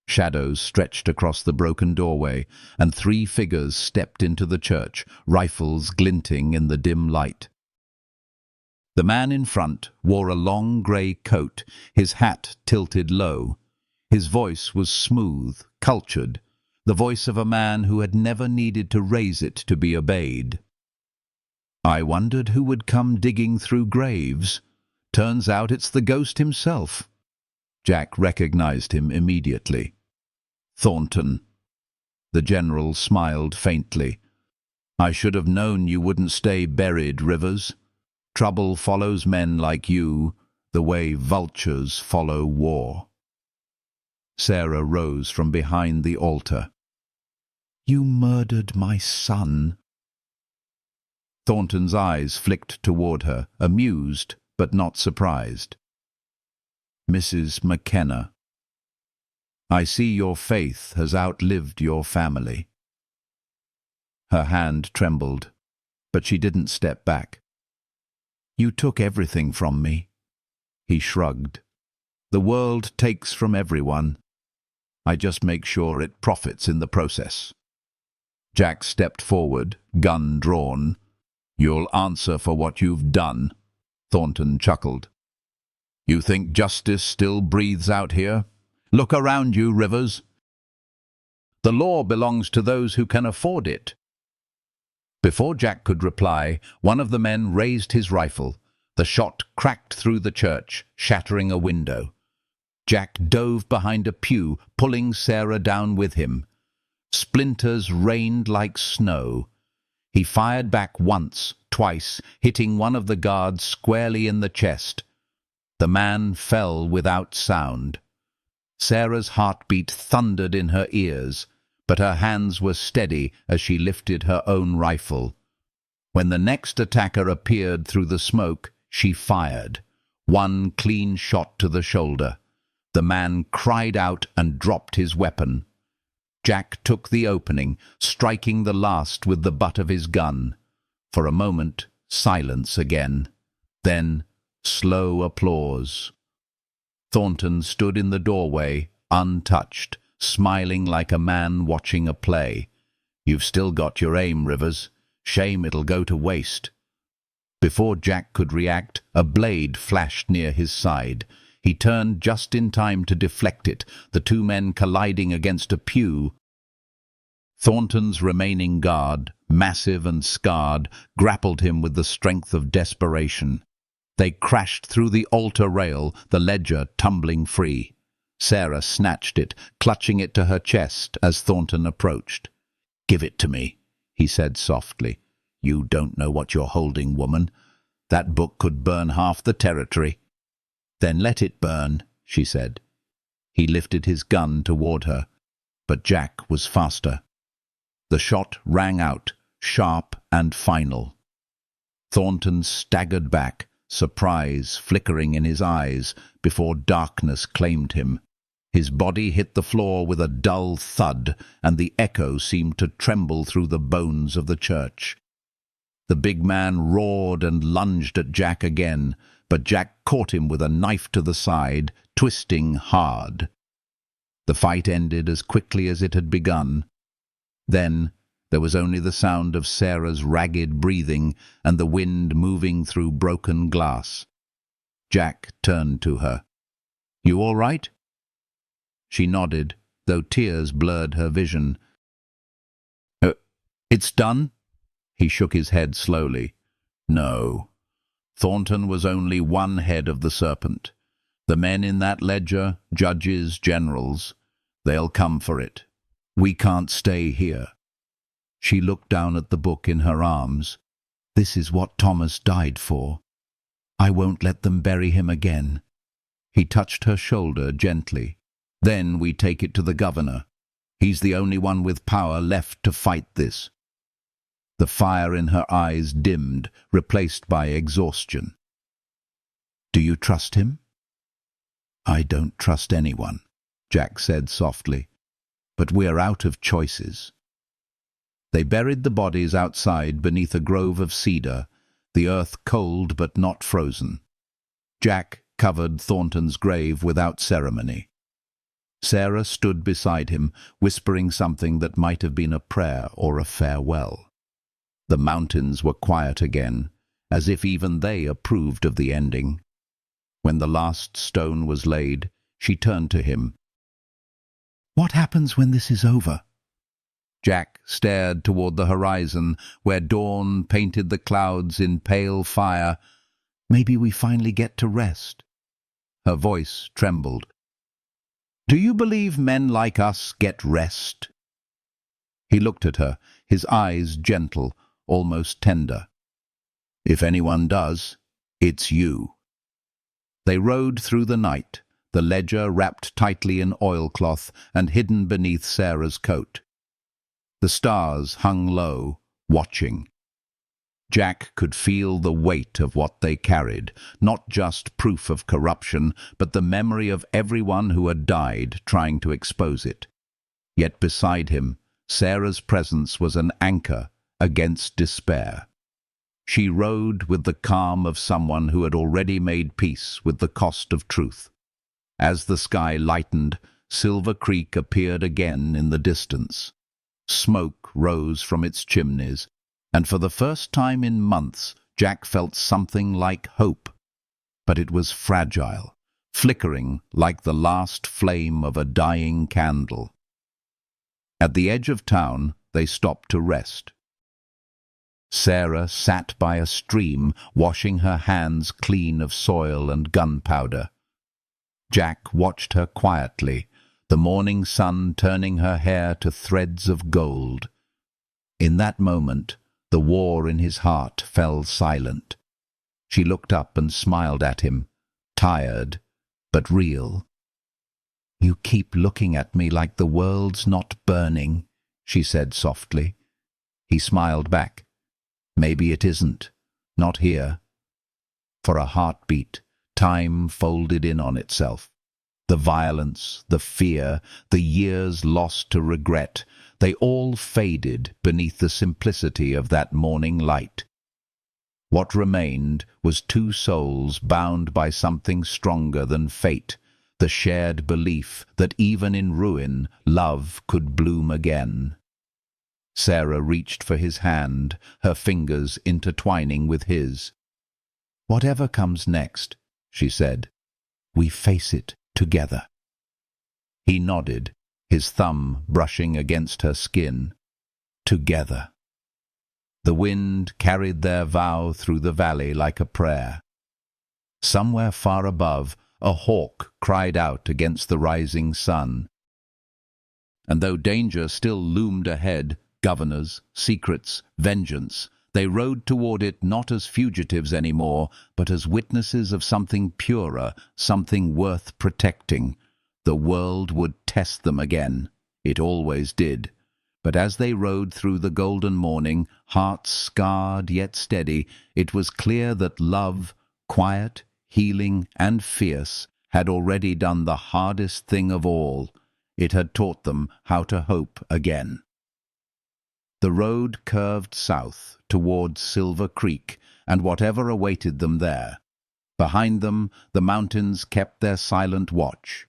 Shadows stretched across the broken doorway, and 3 figures stepped into the church, rifles glinting in the dim light. The man in front wore a long grey coat, his hat tilted low. His voice was smooth, cultured, the voice of a man who had never needed to raise it to be obeyed. "I wondered who would come digging through graves. Turns out it's the ghost himself." Jack recognized him immediately. "Thornton." The general smiled faintly. "I should have known you wouldn't stay buried, Rivers. Trouble follows men like you, the way vultures follow war." Sarah rose from behind the altar. "You murdered my son." Thornton's eyes flicked toward her, amused but not surprised. "Mrs. McKenna, I see your faith has outlived your family." Her hand trembled, but she didn't step back. "You took everything from me." He shrugged. "The world takes from everyone. I just make sure it profits in the process." Jack stepped forward, gun drawn. "You'll answer for what you've done," Thornton chuckled. "You think justice still breathes out here? Look around you, Rivers. The law belongs to those who can afford it." Before Jack could reply, one of the men raised his rifle. The shot cracked through the church, shattering a window. Jack dove behind a pew, pulling Sarah down with him. Splinters rained like snow. He fired back once, twice, hitting one of the guards squarely in the chest. The man fell without sound. Sarah's heartbeat thundered in her ears, but her hands were steady as she lifted her own rifle. When the next attacker appeared through the smoke, she fired. One clean shot to the shoulder. The man cried out and dropped his weapon. Jack took the opening, striking the last with the butt of his gun. For a moment, silence again. Then, slow applause. Thornton stood in the doorway, untouched, smiling like a man watching a play. "You've still got your aim, Rivers. Shame it'll go to waste." Before Jack could react, a blade flashed near his side. He turned just in time to deflect it, the two men colliding against a pew. Thornton's remaining guard, massive and scarred, grappled him with the strength of desperation. They crashed through the altar rail, the ledger tumbling free. Sarah snatched it, clutching it to her chest as Thornton approached. "Give it to me," he said softly. "You don't know what you're holding, woman. That book could burn half the territory." "Then let it burn," she said. He lifted his gun toward her, but Jack was faster. The shot rang out, sharp and final. Thornton staggered back, surprise flickering in his eyes before darkness claimed him. His body hit the floor with a dull thud, and the echo seemed to tremble through the bones of the church. The big man roared and lunged at Jack again, but Jack caught him with a knife to the side, twisting hard. The fight ended as quickly as it had begun. Then there was only the sound of Sarah's ragged breathing and the wind moving through broken glass. Jack turned to her. "You all right?" She nodded, though tears blurred her vision. It's done?" He shook his head slowly. "No. Thornton was only one head of the serpent. The men in that ledger, judges, generals, they'll come for it. We can't stay here." She looked down at the book in her arms. "This is what Thomas died for. I won't let them bury him again." He touched her shoulder gently. "Then we take it to the governor. He's the only one with power left to fight this." The fire in her eyes dimmed, replaced by exhaustion. "Do you trust him?" "I don't trust anyone," Jack said softly. "But we're out of choices." They buried the bodies outside beneath a grove of cedar, the earth cold but not frozen. Jack covered Thornton's grave without ceremony. Sarah stood beside him, whispering something that might have been a prayer or a farewell. The mountains were quiet again, as if even they approved of the ending. When the last stone was laid, she turned to him. "What happens when this is over?" Jack stared toward the horizon, where dawn painted the clouds in pale fire. "Maybe we finally get to rest." Her voice trembled. "Do you believe men like us get rest?" He looked at her, his eyes gentle, almost tender. "If anyone does, it's you." They rode through the night, the ledger wrapped tightly in oilcloth and hidden beneath Sarah's coat. The stars hung low, watching. Jack could feel the weight of what they carried, not just proof of corruption, but the memory of everyone who had died trying to expose it. Yet beside him, Sarah's presence was an anchor against despair. She rode with the calm of someone who had already made peace with the cost of truth. As the sky lightened, Silver Creek appeared again in the distance. Smoke rose from its chimneys, and for the first time in months, Jack felt something like hope. But it was fragile, flickering like the last flame of a dying candle. At the edge of town, they stopped to rest. Sarah sat by a stream, washing her hands clean of soil and gunpowder. Jack watched her quietly, the morning sun turning her hair to threads of gold. In that moment, The war in his heart fell silent. She looked up and smiled at him, tired, but real. "You keep looking at me like the world's not burning," she said softly. He smiled back. "Maybe it isn't. Not here." For a heartbeat, time folded in on itself. The violence, the fear, the years lost to regret, they all faded beneath the simplicity of that morning light. What remained was two souls bound by something stronger than fate, the shared belief that even in ruin, love could bloom again. Sarah reached for his hand, her fingers intertwining with his. "Whatever comes next," she said, "we face it together." He nodded, his thumb brushing against her skin. Together. The wind carried their vow through the valley like a prayer. Somewhere far above, a hawk cried out against the rising sun. And though danger still loomed ahead, governors, secrets, vengeance, they rode toward it not as fugitives anymore, but as witnesses of something purer, something worth protecting. The world would test them again. It always did. But as they rode through the golden morning, hearts scarred yet steady, it was clear that love, quiet, healing, and fierce, had already done the hardest thing of all. It had taught them how to hope again. The road curved south towards Silver Creek and whatever awaited them there. Behind them, the mountains kept their silent watch.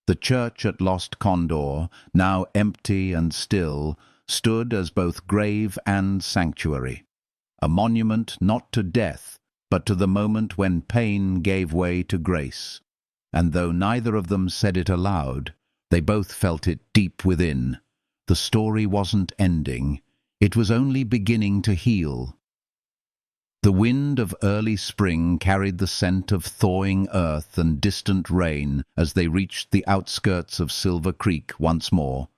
The church at Lost Condor, now empty and still, stood as both grave and sanctuary, a monument not to death, but to the moment when pain gave way to grace. And though neither of them said it aloud, they both felt it deep within. The story wasn't ending. It was only beginning to heal. The wind of early spring carried the scent of thawing earth and distant rain as they reached the outskirts of Silver Creek once more.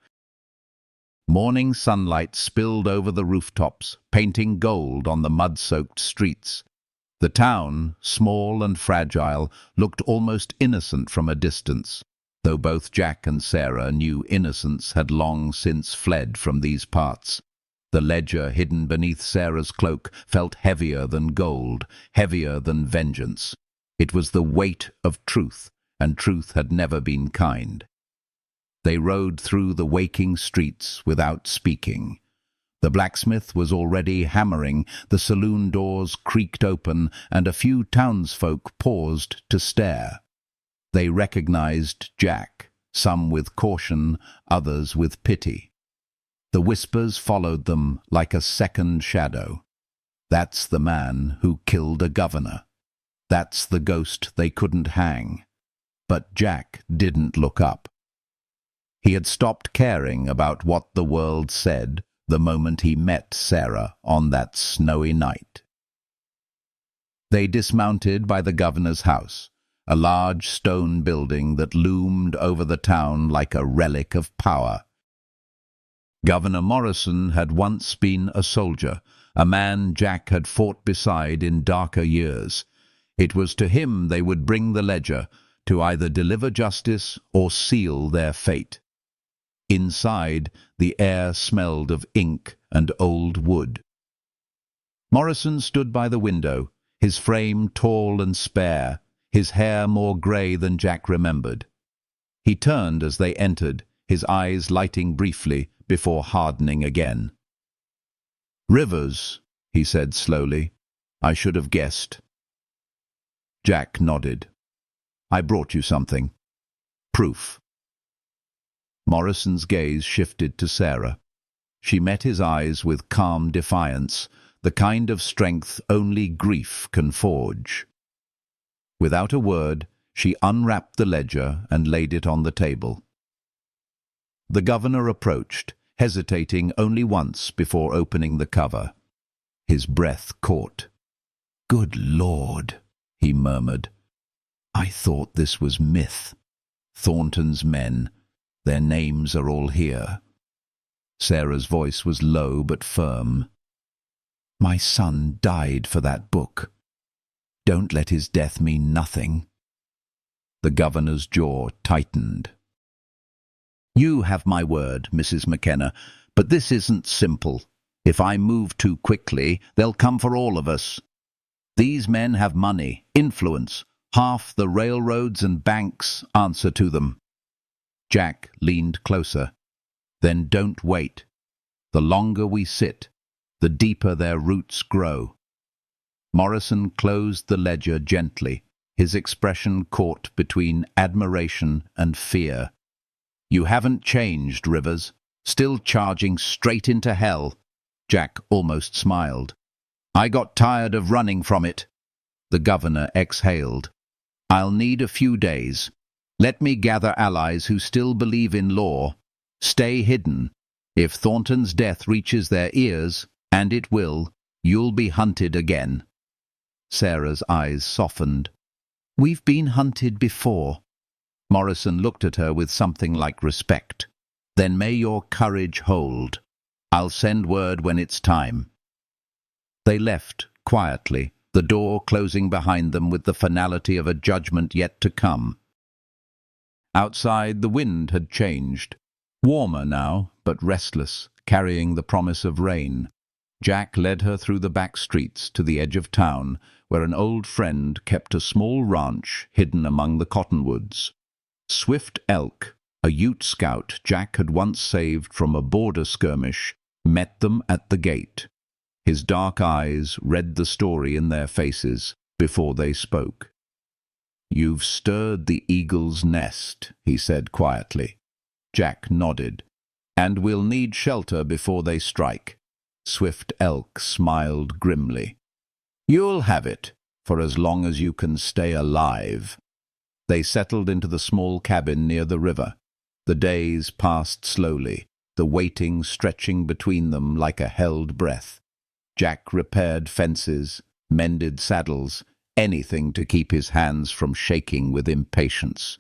Morning sunlight spilled over the rooftops, painting gold on the mud-soaked streets. The town, small and fragile, looked almost innocent from a distance, though both Jack and Sarah knew innocence had long since fled from these parts. The ledger hidden beneath Sarah's cloak felt heavier than gold, heavier than vengeance. It was the weight of truth, and truth had never been kind. They rode through the waking streets without speaking. The blacksmith was already hammering, the saloon doors creaked open, and a few townsfolk paused to stare. They recognized Jack, some with caution, others with pity. The whispers followed them like a second shadow. "That's the man who killed a governor. That's the ghost they couldn't hang." But Jack didn't look up. He had stopped caring about what the world said the moment he met Sarah on that snowy night. They dismounted by the governor's house, a large stone building that loomed over the town like a relic of power. Governor Morrison had once been a soldier, a man Jack had fought beside in darker years. It was to him they would bring the ledger, to either deliver justice or seal their fate. Inside, the air smelled of ink and old wood. Morrison stood by the window, his frame tall and spare, his hair more grey than Jack remembered. He turned as they entered, his eyes lighting briefly before hardening again. "Rivers," he said slowly. "I should have guessed." Jack nodded. "I brought you something. Proof." Morrison's gaze shifted to Sarah. She met his eyes with calm defiance, the kind of strength only grief can forge. Without a word, she unwrapped the ledger and laid it on the table. The governor approached, hesitating only once before opening the cover. His breath caught. "Good Lord," he murmured. "I thought this was myth. Thornton's men. Their names are all here." Sarah's voice was low but firm. My son died for that book. Don't let his death mean nothing." The governor's jaw tightened. "You have my word, Mrs. McKenna, but this isn't simple. If I move too quickly, they'll come for all of us. These men have money, influence. Half the railroads and banks answer to them." Jack leaned closer. "Then don't wait. The longer we sit, the deeper their roots grow." Morrison closed the ledger gently, his expression caught between admiration and fear. "You haven't changed, Rivers. Still charging straight into hell." Jack almost smiled. "I got tired of running from it." The governor exhaled. "I'll need a few days. Let me gather allies who still believe in law. Stay hidden. If Thornton's death reaches their ears, and it will, you'll be hunted again." Sarah's eyes softened. "We've been hunted before." Morrison looked at her with something like respect. "Then may your courage hold. I'll send word when it's time." They left quietly, the door closing behind them with the finality of a judgment yet to come. Outside, the wind had changed. Warmer now, but restless, carrying the promise of rain. Jack led her through the back streets to the edge of town, where an old friend kept a small ranch hidden among the cottonwoods. Swift Elk, a Ute scout Jack had once saved from a border skirmish, met them at the gate. His dark eyes read the story in their faces before they spoke. "You've stirred the eagle's nest," he said quietly. Jack nodded. "And we'll need shelter before they strike." Swift Elk smiled grimly. "You'll have it, for as long as you can stay alive." They settled into the small cabin near the river. The days passed slowly, the waiting stretching between them like a held breath. Jack repaired fences, mended saddles, anything to keep his hands from shaking with impatience.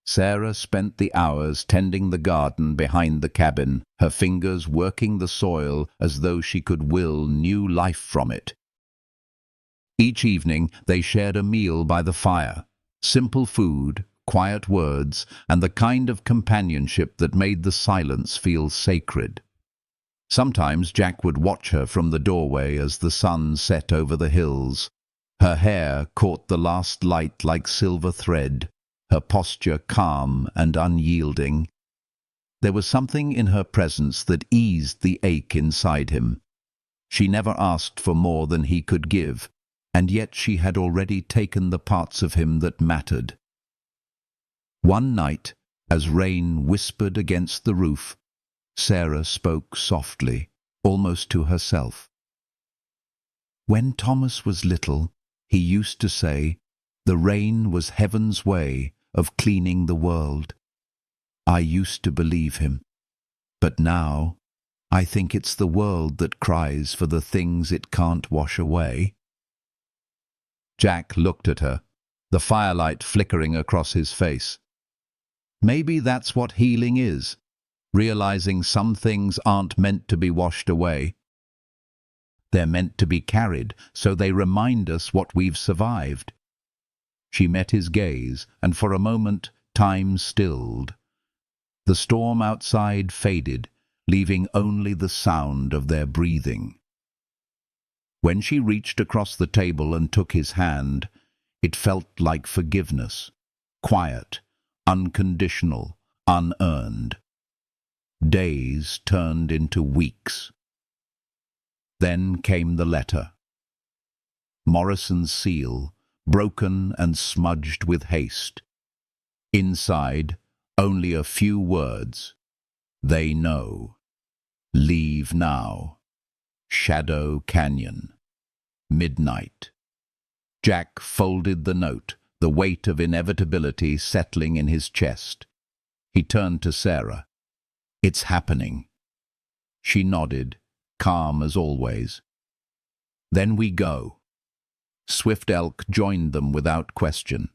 Sarah spent the hours tending the garden behind the cabin, her fingers working the soil as though she could will new life from it. Each evening they shared a meal by the fire. Simple food, quiet words, and the kind of companionship that made the silence feel sacred. Sometimes Jack would watch her from the doorway as the sun set over the hills. Her hair caught the last light like silver thread, her posture calm and unyielding. There was something in her presence that eased the ache inside him. She never asked for more than he could give, and yet she had already taken the parts of him that mattered. One night, as rain whispered against the roof, Sarah spoke softly, almost to herself. "When Thomas was little, he used to say, 'The rain was heaven's way of cleaning the world.' I used to believe him, but now I think it's the world that cries for the things it can't wash away." Jack looked at her, the firelight flickering across his face. Maybe that's what healing is, realizing some things aren't meant to be washed away. They're meant to be carried, so they remind us what we've survived. She met his gaze, and for a moment time stilled. The storm outside faded, leaving only the sound of their breathing. When she reached across the table and took his hand, it felt like forgiveness, quiet, unconditional, unearned. Days turned into weeks. Then came the letter. Morrison's seal, broken and smudged with haste. Inside, only a few words. They know. Leave now. Shadow Canyon. Midnight. Jack folded the note, the weight of inevitability settling in his chest. He turned to Sarah. "It's happening." She nodded, calm as always. "Then we go." Swift Elk joined them without question.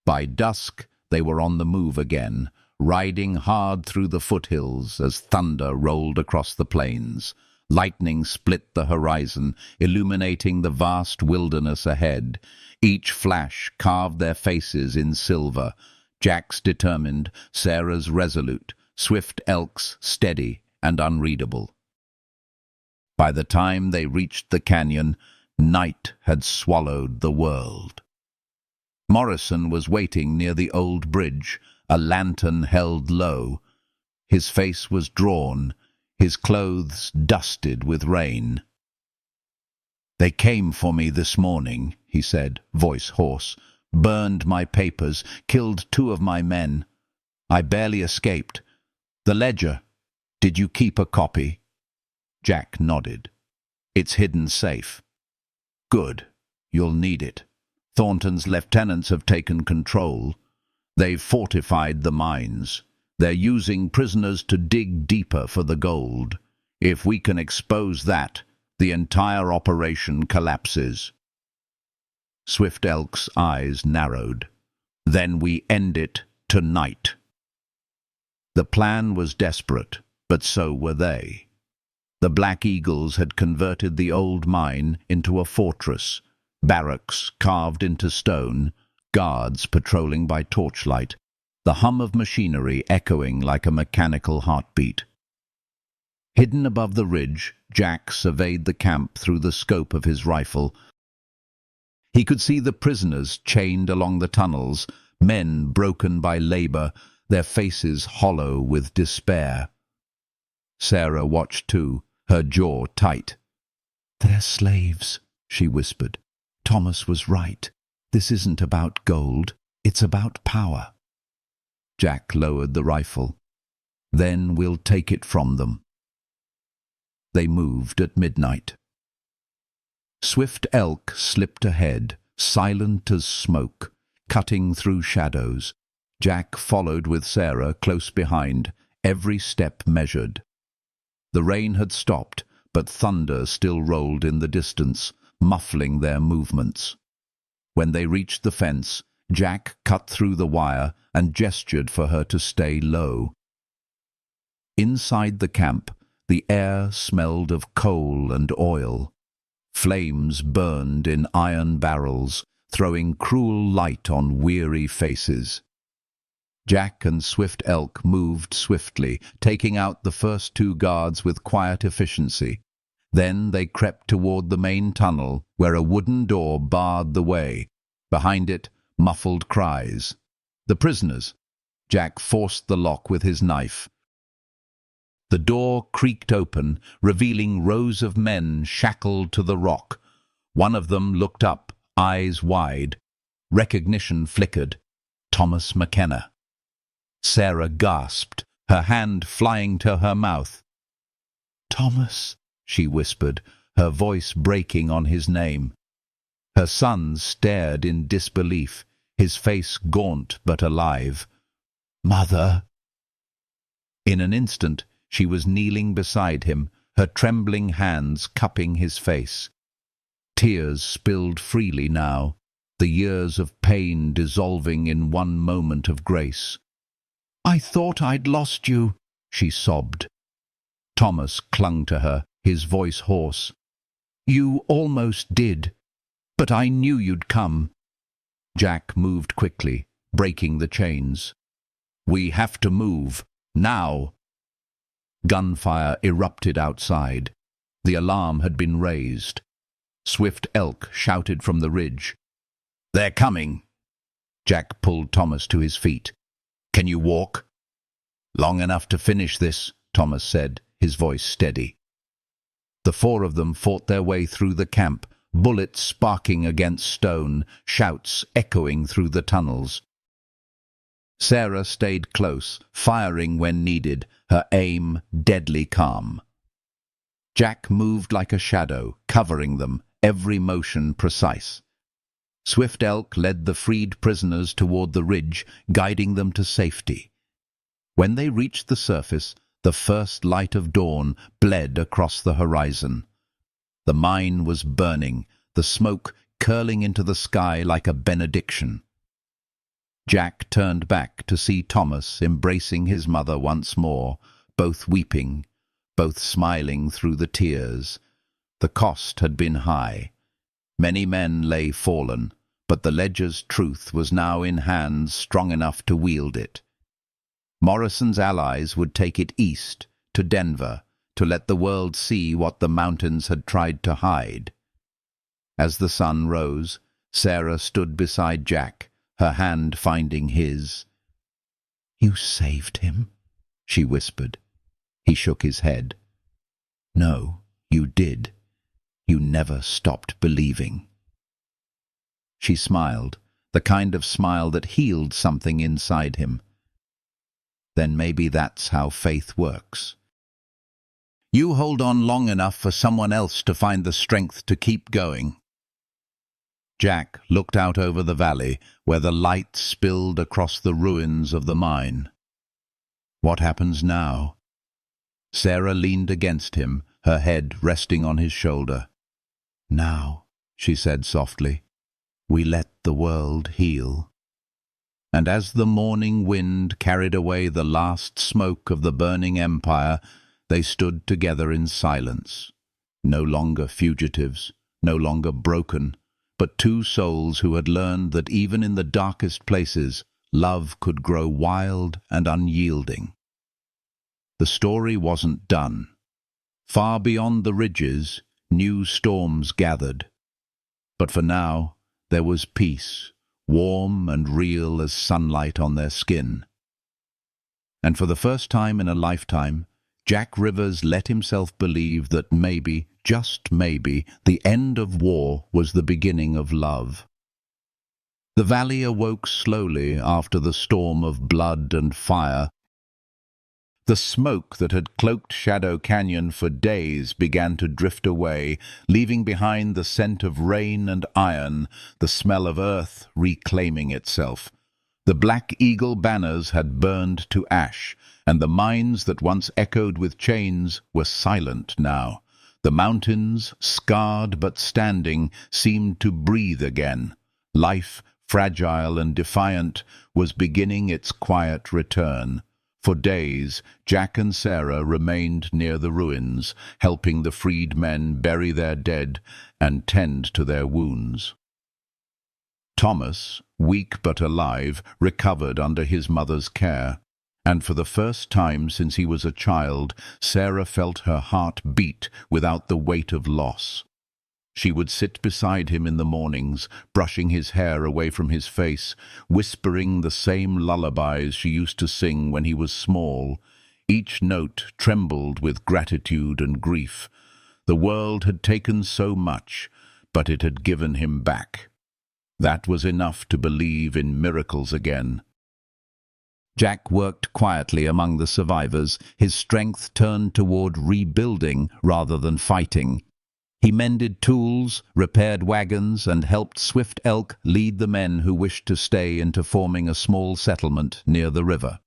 By dusk, they were on the move again, riding hard through the foothills as thunder rolled across the plains. Lightning split the horizon, illuminating the vast wilderness ahead. Each flash carved their faces in silver. Jack's determined, Sarah's resolute, Swift Elk's steady and unreadable. By the time they reached the canyon, night had swallowed the world. Morrison was waiting near the old bridge, a lantern held low. His face was drawn, his clothes dusted with rain. "They came for me this morning," he said, voice hoarse. "Burned my papers, killed 2 of my men. I barely escaped. The ledger, did you keep a copy?" Jack nodded. "It's hidden safe." "Good. You'll need it. Thornton's lieutenants have taken control. They've fortified the mines. They're using prisoners to dig deeper for the gold. If we can expose that, the entire operation collapses." Swift Elk's eyes narrowed. "Then we end it tonight." The plan was desperate, but so were they. The Black Eagles had converted the old mine into a fortress, barracks carved into stone, guards patrolling by torchlight, the hum of machinery echoing like a mechanical heartbeat. Hidden above the ridge, Jack surveyed the camp through the scope of his rifle. He could see the prisoners chained along the tunnels, men broken by labor, their faces hollow with despair. Sarah watched too, her jaw tight. "They're slaves," she whispered. "Thomas was right. This isn't about gold, it's about power." Jack lowered the rifle. "Then we'll take it from them." They moved at midnight. Swift Elk slipped ahead, silent as smoke, cutting through shadows. Jack followed with Sarah close behind, every step measured. The rain had stopped, but thunder still rolled in the distance, muffling their movements. When they reached the fence, Jack cut through the wire and gestured for her to stay low. Inside the camp, the air smelled of coal and oil. Flames burned in iron barrels, throwing cruel light on weary faces. Jack and Swift Elk moved swiftly, taking out the first 2 guards with quiet efficiency. Then they crept toward the main tunnel, where a wooden door barred the way. Behind it, muffled cries. "The prisoners!" Jack forced the lock with his knife. The door creaked open, revealing rows of men shackled to the rock. One of them looked up, eyes wide. Recognition flickered. Thomas McKenna. Sarah gasped, her hand flying to her mouth. "Thomas," she whispered, her voice breaking on his name. Her son stared in disbelief, his face gaunt but alive. "Mother!" In an instant, she was kneeling beside him, her trembling hands cupping his face. Tears spilled freely now, the years of pain dissolving in one moment of grace. "I thought I'd lost you," she sobbed. Thomas clung to her, his voice hoarse. "You almost did, but I knew you'd come." Jack moved quickly, breaking the chains. "We have to move, now." Gunfire erupted outside. The alarm had been raised. Swift Elk shouted from the ridge. "They're coming!" Jack pulled Thomas to his feet. "Can you walk?" "Long enough to finish this," Thomas said, his voice steady. The 4 of them fought their way through the camp, bullets sparking against stone, shouts echoing through the tunnels. Sarah stayed close, firing when needed, her aim deadly calm. Jack moved like a shadow, covering them, every motion precise. Swift Elk led the freed prisoners toward the ridge, guiding them to safety. When they reached the surface, the first light of dawn bled across the horizon. The mine was burning, the smoke curling into the sky like a benediction. Jack turned back to see Thomas embracing his mother once more, both weeping, both smiling through the tears. The cost had been high. Many men lay fallen, but the ledger's truth was now in hands strong enough to wield it. Morrison's allies would take it east, to Denver, to let the world see what the mountains had tried to hide. As the sun rose, Sarah stood beside Jack, her hand finding his. "You saved him," she whispered. He shook his head. "No, you did. You never stopped believing." She smiled, the kind of smile that healed something inside him. "Then maybe that's how faith works. You hold on long enough for someone else to find the strength to keep going." Jack looked out over the valley, where the light spilled across the ruins of the mine. "What happens now?" Sarah leaned against him, her head resting on his shoulder. "Now," she said softly, "we let the world heal." And as the morning wind carried away the last smoke of the burning empire, they stood together in silence, no longer fugitives, no longer broken, but two souls who had learned that even in the darkest places, love could grow wild and unyielding. The story wasn't done. Far beyond the ridges, new storms gathered. But for now, there was peace, warm and real as sunlight on their skin. And for the first time in a lifetime, Jack Rivers let himself believe that maybe, just maybe, the end of war was the beginning of love. The valley awoke slowly after the storm of blood and fire. The smoke that had cloaked Shadow Canyon for days began to drift away, leaving behind the scent of rain and iron, the smell of earth reclaiming itself. The Black Eagle banners had burned to ash, and the mines that once echoed with chains were silent now. The mountains, scarred but standing, seemed to breathe again. Life, fragile and defiant, was beginning its quiet return. For days, Jack and Sarah remained near the ruins, helping the freed men bury their dead and tend to their wounds. Thomas, weak but alive, recovered under his mother's care. And for the first time since he was a child, Sarah felt her heart beat without the weight of loss. She would sit beside him in the mornings, brushing his hair away from his face, whispering the same lullabies she used to sing when he was small. Each note trembled with gratitude and grief. The world had taken so much, but it had given him back. That was enough to believe in miracles again. Jack worked quietly among the survivors, his strength turned toward rebuilding rather than fighting. He mended tools, repaired wagons, and helped Swift Elk lead the men who wished to stay into forming a small settlement near the river.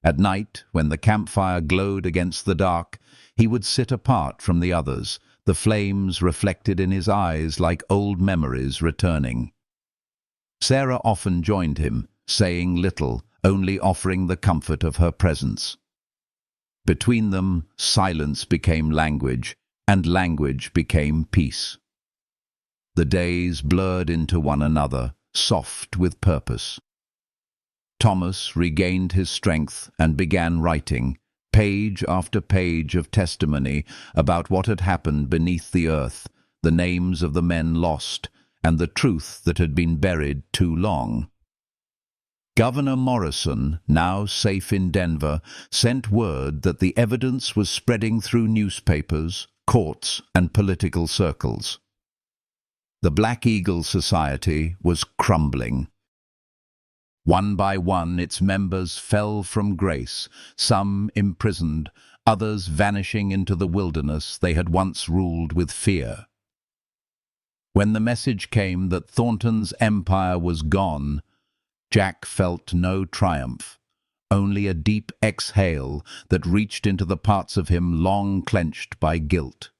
At night, when the campfire glowed against the dark, he would sit apart from the others, the flames reflected in his eyes like old memories returning. Sarah often joined him, saying little, only offering the comfort of her presence. Between them, silence became language, and language became peace. The days blurred into one another, soft with purpose. Thomas regained his strength and began writing, page after page of testimony about what had happened beneath the earth, the names of the men lost, and the truth that had been buried too long. Governor Morrison, now safe in Denver, sent word that the evidence was spreading through newspapers, courts, and political circles. The Black Eagle Society was crumbling. One by one, its members fell from grace, some imprisoned, others vanishing into the wilderness they had once ruled with fear. When the message came that Thornton's empire was gone, Jack felt no triumph, only a deep exhale that reached into the parts of him long clenched by guilt.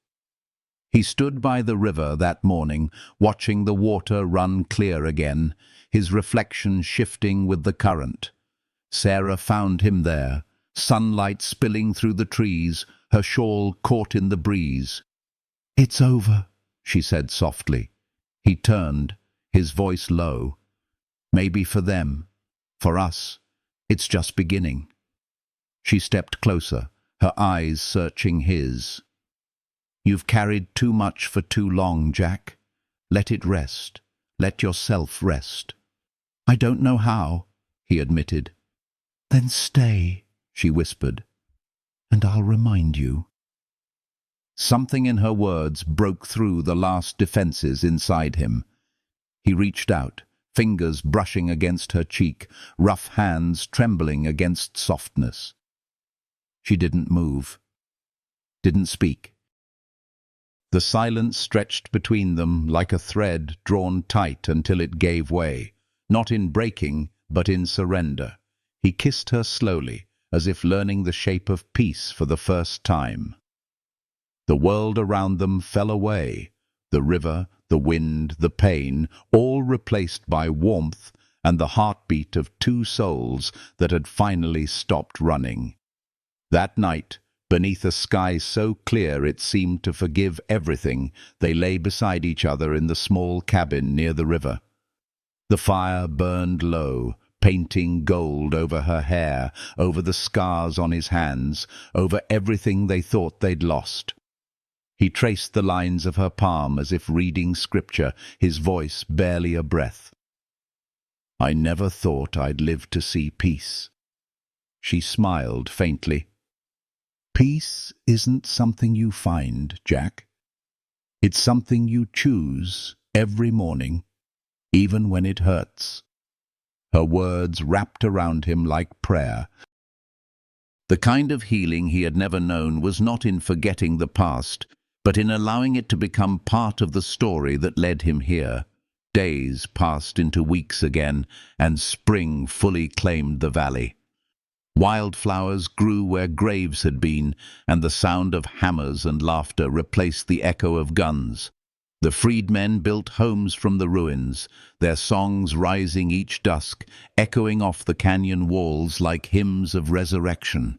He stood by the river that morning, watching the water run clear again, his reflection shifting with the current. Sarah found him there, sunlight spilling through the trees, her shawl caught in the breeze. "It's over," she said softly. He turned, his voice low. "Maybe for them, for us, it's just beginning." She stepped closer, her eyes searching his. "You've carried too much for too long, Jack. Let it rest. Let yourself rest." "I don't know how," he admitted. "Then stay," she whispered, "and I'll remind you." Something in her words broke through the last defenses inside him. He reached out, fingers brushing against her cheek, rough hands trembling against softness. She didn't move, didn't speak. The silence stretched between them like a thread drawn tight until it gave way, not in breaking, but in surrender. He kissed her slowly, as if learning the shape of peace for the first time. The world around them fell away, the river, the wind, the pain, all replaced by warmth and the heartbeat of two souls that had finally stopped running. That night, beneath a sky so clear it seemed to forgive everything, they lay beside each other in the small cabin near the river. The fire burned low, painting gold over her hair, over the scars on his hands, over everything they thought they'd lost. He traced the lines of her palm as if reading scripture, his voice barely a breath. "I never thought I'd live to see peace." She smiled faintly. "Peace isn't something you find, Jack. It's something you choose every morning, even when it hurts." Her words wrapped around him like prayer. The kind of healing he had never known was not in forgetting the past, but in allowing it to become part of the story that led him here. Days passed into weeks again, and spring fully claimed the valley. Wildflowers grew where graves had been, and the sound of hammers and laughter replaced the echo of guns. The freedmen built homes from the ruins, their songs rising each dusk, echoing off the canyon walls like hymns of resurrection.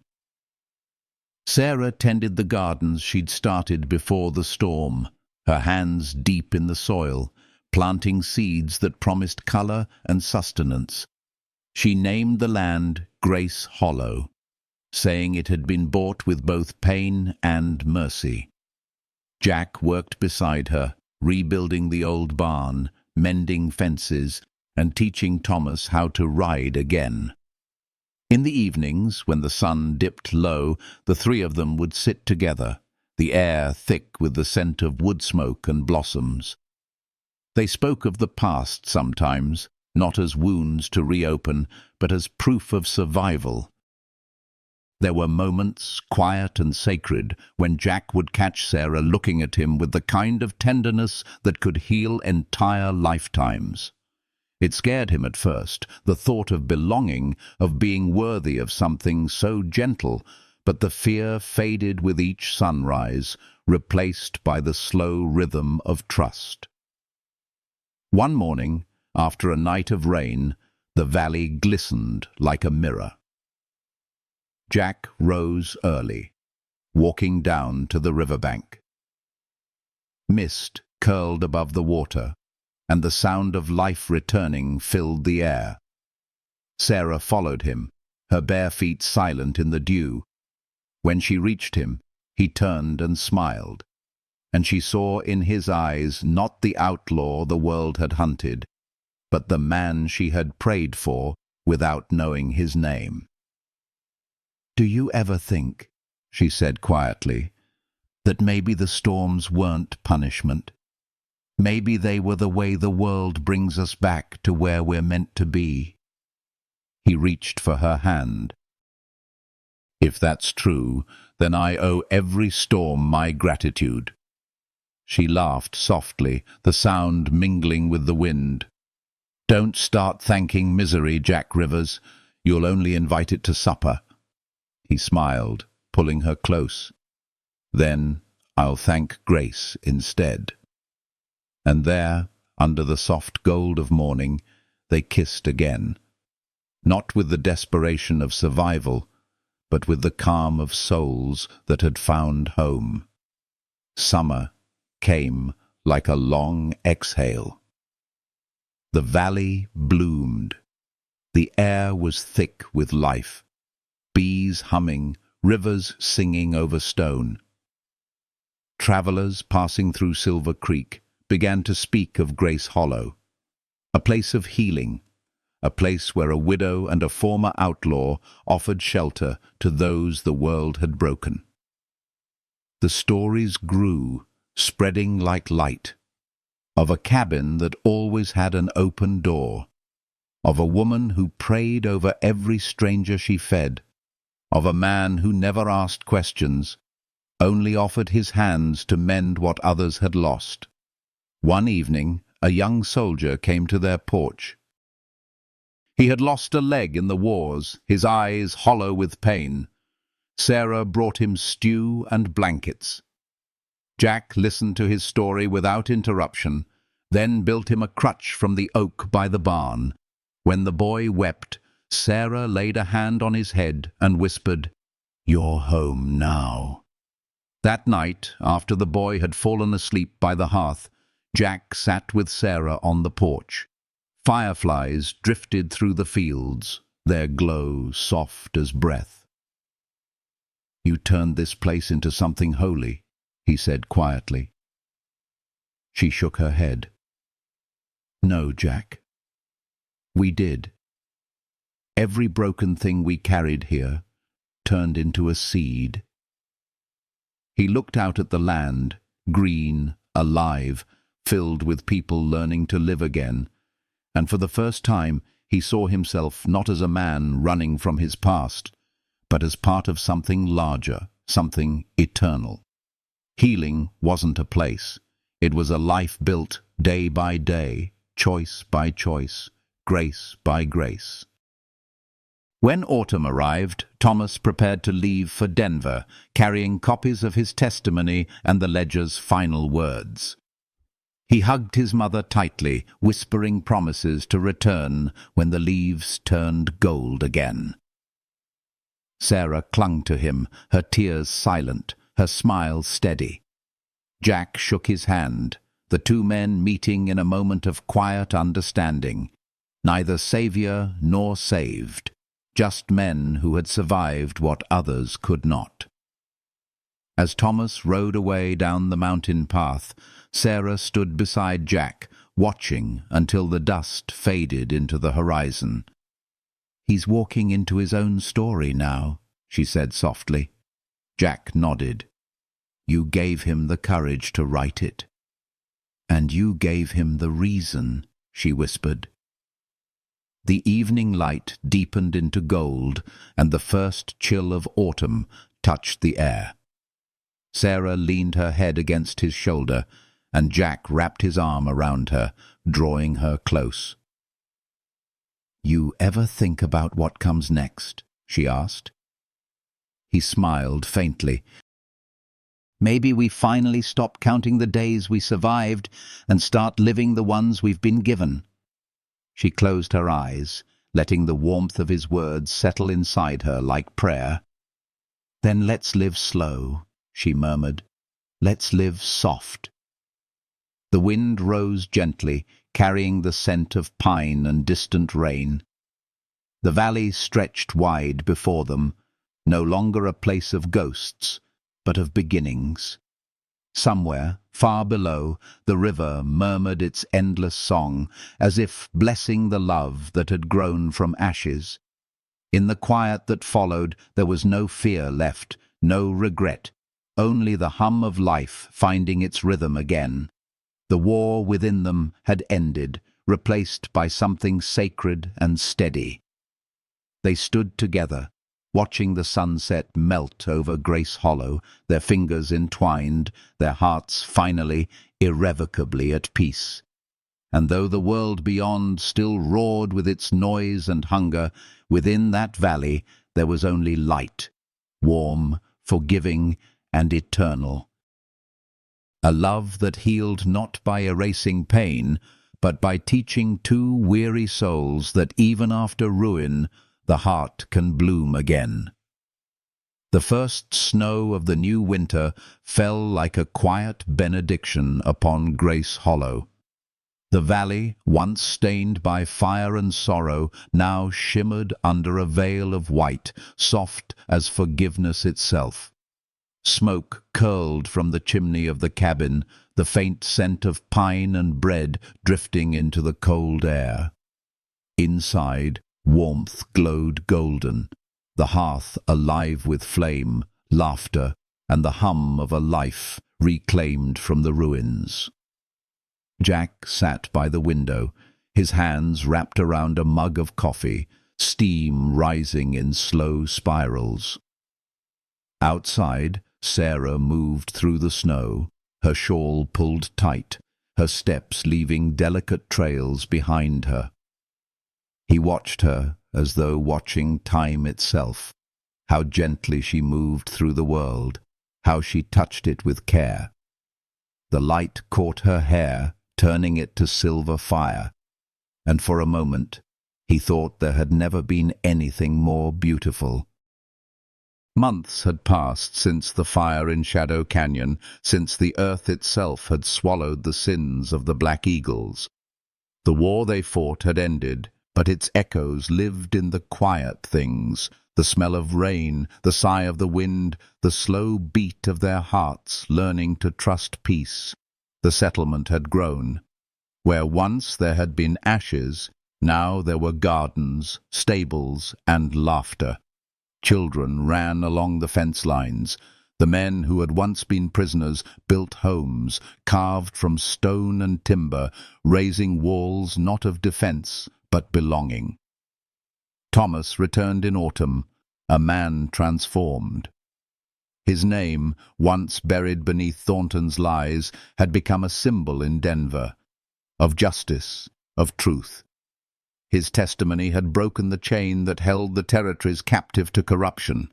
Sarah tended the gardens she'd started before the storm, her hands deep in the soil, planting seeds that promised color and sustenance. She named the land Grace Hollow, saying it had been bought with both pain and mercy. Jack worked beside her, rebuilding the old barn, mending fences, and teaching Thomas how to ride again. In the evenings, when the sun dipped low, the three of them would sit together, the air thick with the scent of wood smoke and blossoms. They spoke of the past sometimes, not as wounds to reopen, but as proof of survival. There were moments, quiet and sacred, when Jack would catch Sarah looking at him with the kind of tenderness that could heal entire lifetimes. It scared him at first, the thought of belonging, of being worthy of something so gentle, but the fear faded with each sunrise, replaced by the slow rhythm of trust. One morning, after a night of rain, the valley glistened like a mirror. Jack rose early, walking down to the riverbank. Mist curled above the water, and the sound of life returning filled the air. Sarah followed him, her bare feet silent in the dew. When she reached him, he turned and smiled, and she saw in his eyes not the outlaw the world had hunted, but the man she had prayed for without knowing his name. "Do you ever think," she said quietly, "that maybe the storms weren't punishment? Maybe they were the way the world brings us back to where we're meant to be?" He reached for her hand. "If that's true, then I owe every storm my gratitude." She laughed softly, the sound mingling with the wind. "Don't start thanking misery, Jack Rivers. You'll only invite it to supper." He smiled, pulling her close. "Then I'll thank grace instead." And there, under the soft gold of morning, they kissed again. Not with the desperation of survival, but with the calm of souls that had found home. Summer came like a long exhale. The valley bloomed. The air was thick with life. Bees humming, rivers singing over stone. Travelers passing through Silver Creek began to speak of Grace Hollow, a place of healing, a place where a widow and a former outlaw offered shelter to those the world had broken. The stories grew, spreading like light, of a cabin that always had an open door, of a woman who prayed over every stranger she fed, of a man who never asked questions, only offered his hands to mend what others had lost. One evening, a young soldier came to their porch. He had lost a leg in the wars, his eyes hollow with pain. Sarah brought him stew and blankets. Jack listened to his story without interruption, then built him a crutch from the oak by the barn. When the boy wept, Sarah laid a hand on his head and whispered, "You're home now." That night, after the boy had fallen asleep by the hearth, Jack sat with Sarah on the porch. Fireflies drifted through the fields, their glow soft as breath. "You turned this place into something holy," he said quietly. She shook her head. "No, Jack. We did. Every broken thing we carried here turned into a seed." He looked out at the land, green, alive, filled with people learning to live again, and for the first time he saw himself not as a man running from his past, but as part of something larger, something eternal. Healing wasn't a place. It was a life built day by day, choice by choice, grace by grace. When autumn arrived, Thomas prepared to leave for Denver, carrying copies of his testimony and the ledger's final words. He hugged his mother tightly, whispering promises to return when the leaves turned gold again. Sarah clung to him, her tears silent, her smile steady. Jack shook his hand, the two men meeting in a moment of quiet understanding. Neither savior nor saved, just men who had survived what others could not. As Thomas rode away down the mountain path, Sarah stood beside Jack, watching until the dust faded into the horizon. "He's walking into his own story now," she said softly. Jack nodded. "You gave him the courage to write it." "And you gave him the reason," she whispered. The evening light deepened into gold, and the first chill of autumn touched the air. Sarah leaned her head against his shoulder, and Jack wrapped his arm around her, drawing her close. "You ever think about what comes next?" she asked. He smiled faintly. "Maybe we finally stop counting the days we survived and start living the ones we've been given." She closed her eyes, letting the warmth of his words settle inside her like prayer. "Then let's live slow," she murmured. "Let's live soft." The wind rose gently, carrying the scent of pine and distant rain. The valley stretched wide before them, no longer a place of ghosts, but of beginnings. Somewhere, far below, the river murmured its endless song, as if blessing the love that had grown from ashes. In the quiet that followed, there was no fear left, no regret, only the hum of life finding its rhythm again. The war within them had ended, replaced by something sacred and steady. They stood together, watching the sunset melt over Grace Hollow, their fingers entwined, their hearts finally, irrevocably at peace. And though the world beyond still roared with its noise and hunger, within that valley there was only light, warm, forgiving, and eternal. A love that healed not by erasing pain, but by teaching two weary souls that even after ruin, the heart can bloom again. The first snow of the new winter fell like a quiet benediction upon Grace Hollow. The valley, once stained by fire and sorrow, now shimmered under a veil of white, soft as forgiveness itself. Smoke curled from the chimney of the cabin, the faint scent of pine and bread drifting into the cold air. Inside, warmth glowed golden, the hearth alive with flame, laughter, and the hum of a life reclaimed from the ruins. Jack sat by the window, his hands wrapped around a mug of coffee, steam rising in slow spirals. Outside, Sarah moved through the snow, her shawl pulled tight, her steps leaving delicate trails behind her. He watched her as though watching time itself, how gently she moved through the world, how she touched it with care. The light caught her hair, turning it to silver fire, and for a moment he thought there had never been anything more beautiful. Months had passed since the fire in Shadow Canyon, since the earth itself had swallowed the sins of the Black Eagles. The war they fought had ended, but its echoes lived in the quiet things, the smell of rain, the sigh of the wind, the slow beat of their hearts learning to trust peace. The settlement had grown. Where once there had been ashes, now there were gardens, stables, and laughter. Children ran along the fence lines. The men who had once been prisoners built homes, carved from stone and timber, raising walls not of defense, but belonging. Thomas returned in autumn, a man transformed. His name, once buried beneath Thornton's lies, had become a symbol in Denver, of justice, of truth. His testimony had broken the chain that held the territories captive to corruption.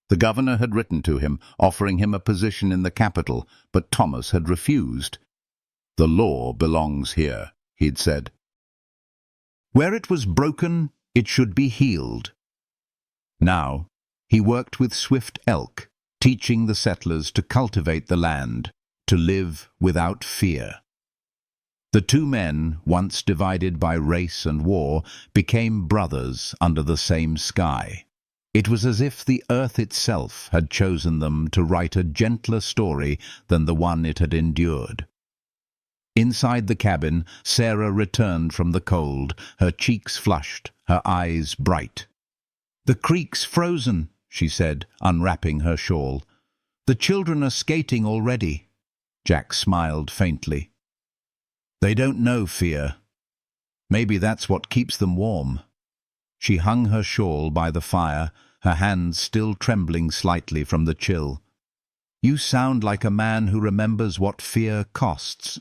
The governor had written to him, offering him a position in the capital, but Thomas had refused. "The law belongs here," he'd said. "Where it was broken, it should be healed." Now, he worked with Swift Elk, teaching the settlers to cultivate the land, to live without fear. The two men, once divided by race and war, became brothers under the same sky. It was as if the earth itself had chosen them to write a gentler story than the one it had endured. Inside the cabin, Sarah returned from the cold, her cheeks flushed, her eyes bright. "The creek's frozen," she said, unwrapping her shawl. "The children are skating already." Jack smiled faintly. "They don't know fear. Maybe that's what keeps them warm." She hung her shawl by the fire, her hands still trembling slightly from the chill. "You sound like a man who remembers what fear costs."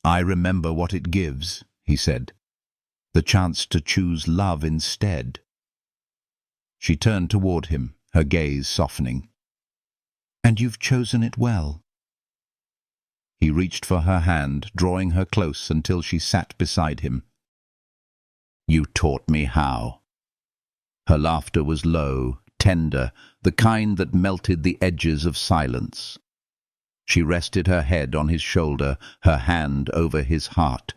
"I remember what it gives," he said. "The chance to choose love instead." She turned toward him, her gaze softening. "And you've chosen it well." He reached for her hand, drawing her close until she sat beside him. "You taught me how." Her laughter was low, tender, the kind that melted the edges of silence. She rested her head on his shoulder, her hand over his heart.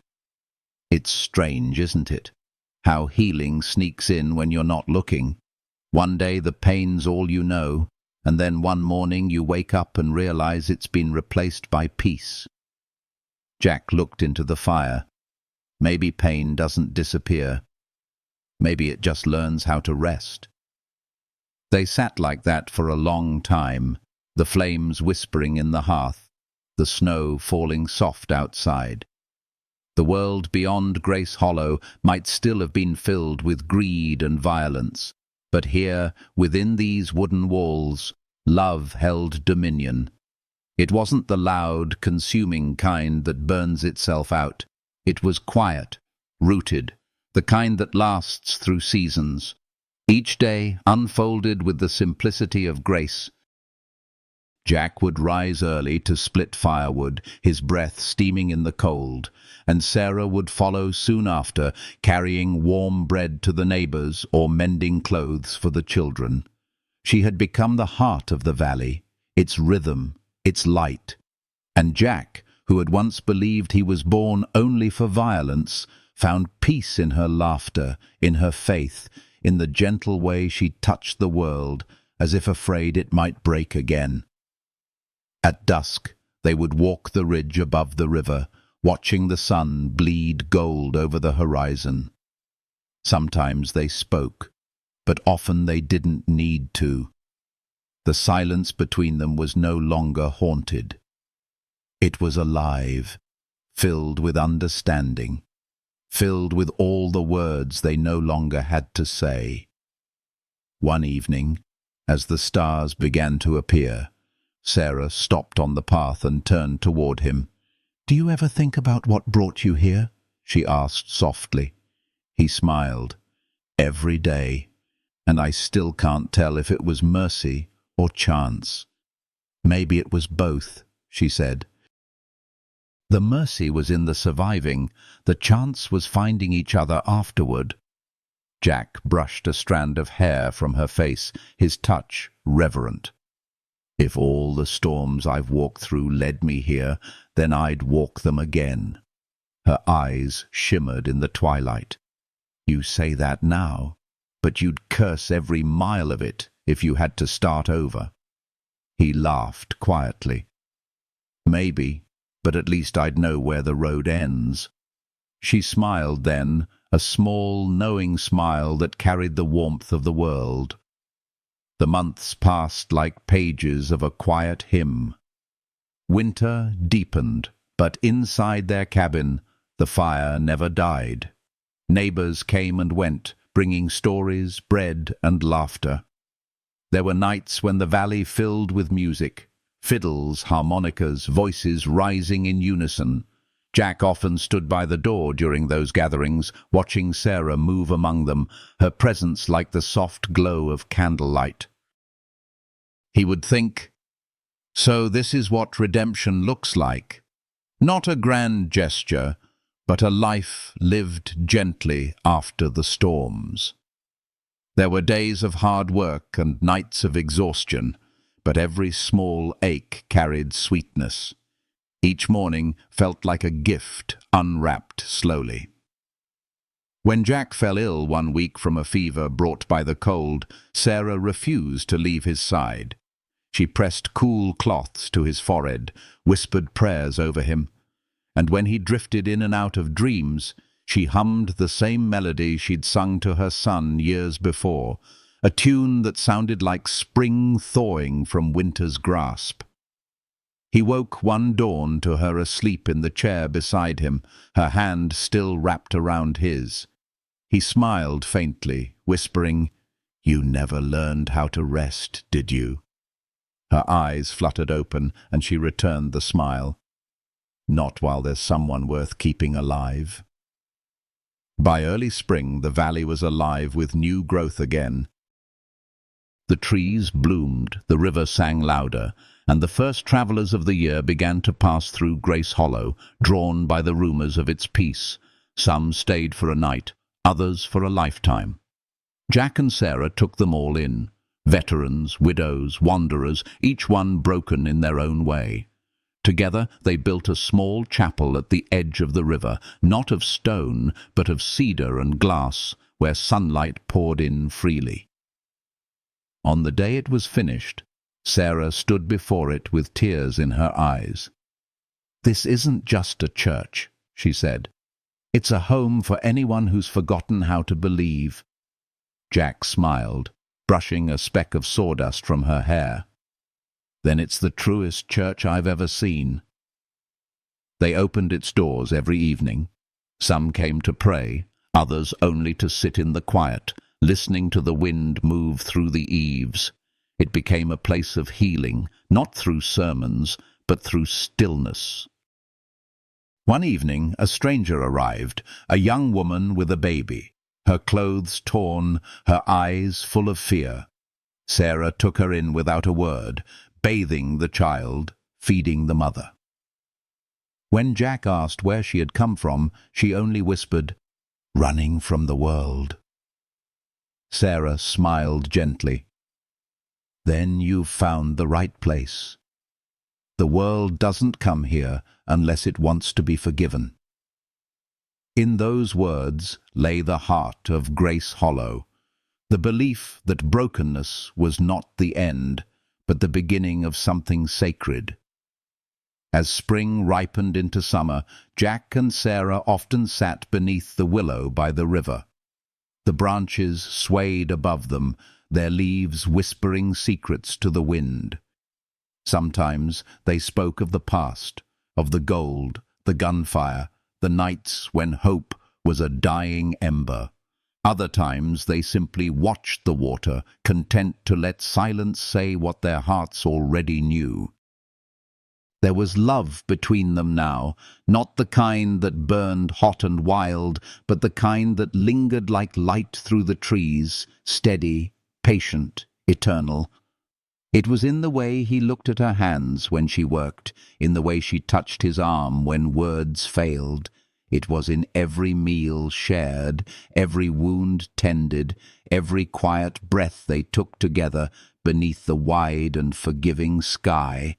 "It's strange, isn't it? How healing sneaks in when you're not looking. One day the pain's all you know, and then one morning you wake up and realize it's been replaced by peace." Jack looked into the fire. Maybe pain doesn't disappear. Maybe it just learns how to rest. They sat like that for a long time, the flames whispering in the hearth, the snow falling soft outside. The world beyond Grace Hollow might still have been filled with greed and violence, but here, within these wooden walls, love held dominion. It wasn't the loud, consuming kind that burns itself out. It was quiet, rooted, the kind that lasts through seasons. Each day unfolded with the simplicity of grace. Jack would rise early to split firewood, his breath steaming in the cold, and Sarah would follow soon after, carrying warm bread to the neighbors or mending clothes for the children. She had become the heart of the valley, its rhythm, its light. And Jack, who had once believed he was born only for violence, found peace in her laughter, in her faith, in the gentle way she touched the world, as if afraid it might break again. At dusk, they would walk the ridge above the river, watching the sun bleed gold over the horizon. Sometimes they spoke, but often they didn't need to. The silence between them was no longer haunted. It was alive, filled with understanding, filled with all the words they no longer had to say. One evening, as the stars began to appear, Sarah stopped on the path and turned toward him. "Do you ever think about what brought you here?" she asked softly. He smiled. "Every day, and I still can't tell if it was mercy or chance." "Maybe it was both," she said. The mercy was in the surviving, the chance was finding each other afterward. Jack brushed a strand of hair from her face, his touch reverent. "If all the storms I've walked through led me here, then I'd walk them again." Her eyes shimmered in the twilight. "You say that now, but you'd curse every mile of it if you had to start over." He laughed quietly. "Maybe, but at least I'd know where the road ends." She smiled then, a small, knowing smile that carried the warmth of the world. The months passed like pages of a quiet hymn. Winter deepened, but inside their cabin, the fire never died. Neighbors came and went, bringing stories, bread, and laughter. There were nights when the valley filled with music, fiddles, harmonicas, voices rising in unison. Jack often stood by the door during those gatherings, watching Sarah move among them, her presence like the soft glow of candlelight. He would think, "So this is what redemption looks like. Not a grand gesture, but a life lived gently after the storms." There were days of hard work and nights of exhaustion, but every small ache carried sweetness. Each morning felt like a gift unwrapped slowly. When Jack fell ill one week from a fever brought by the cold, Sarah refused to leave his side. She pressed cool cloths to his forehead, whispered prayers over him, and when he drifted in and out of dreams, she hummed the same melody she'd sung to her son years before, a tune that sounded like spring thawing from winter's grasp. He woke one dawn to her asleep in the chair beside him, her hand still wrapped around his. He smiled faintly, whispering, "You never learned how to rest, did you?" Her eyes fluttered open, and she returned the smile. "Not while there's someone worth keeping alive." By early spring, the valley was alive with new growth again. The trees bloomed, the river sang louder, and the first travellers of the year began to pass through Grace Hollow, drawn by the rumours of its peace. Some stayed for a night, others for a lifetime. Jack and Sarah took them all in. Veterans, widows, wanderers, each one broken in their own way. Together they built a small chapel at the edge of the river, not of stone, but of cedar and glass, where sunlight poured in freely. On the day it was finished, Sarah stood before it with tears in her eyes. "This isn't just a church," she said. "It's a home for anyone who's forgotten how to believe." Jack smiled, brushing a speck of sawdust from her hair. "Then it's the truest church I've ever seen." They opened its doors every evening. Some came to pray, others only to sit in the quiet, listening to the wind move through the eaves. It became a place of healing, not through sermons, but through stillness. One evening, a stranger arrived, a young woman with a baby, her clothes torn, her eyes full of fear. Sarah took her in without a word, bathing the child, feeding the mother. When Jack asked where she had come from, she only whispered, "Running from the world." Sarah smiled gently. then you've found the right place. The world doesn't come here unless it wants to be forgiven. In those words lay the heart of Grace Hollow, the belief that brokenness was not the end, but the beginning of something sacred. As spring ripened into summer, Jack and Sarah often sat beneath the willow by the river. The branches swayed above them, their leaves whispering secrets to the wind. Sometimes they spoke of the past, of the gold, the gunfire, the nights when hope was a dying ember. Other times they simply watched the water, content to let silence say what their hearts already knew. There was love between them now, not the kind that burned hot and wild, but the kind that lingered like light through the trees, steady, patient, eternal. It was in the way he looked at her hands when she worked, in the way she touched his arm when words failed. It was in every meal shared, every wound tended, every quiet breath they took together beneath the wide and forgiving sky.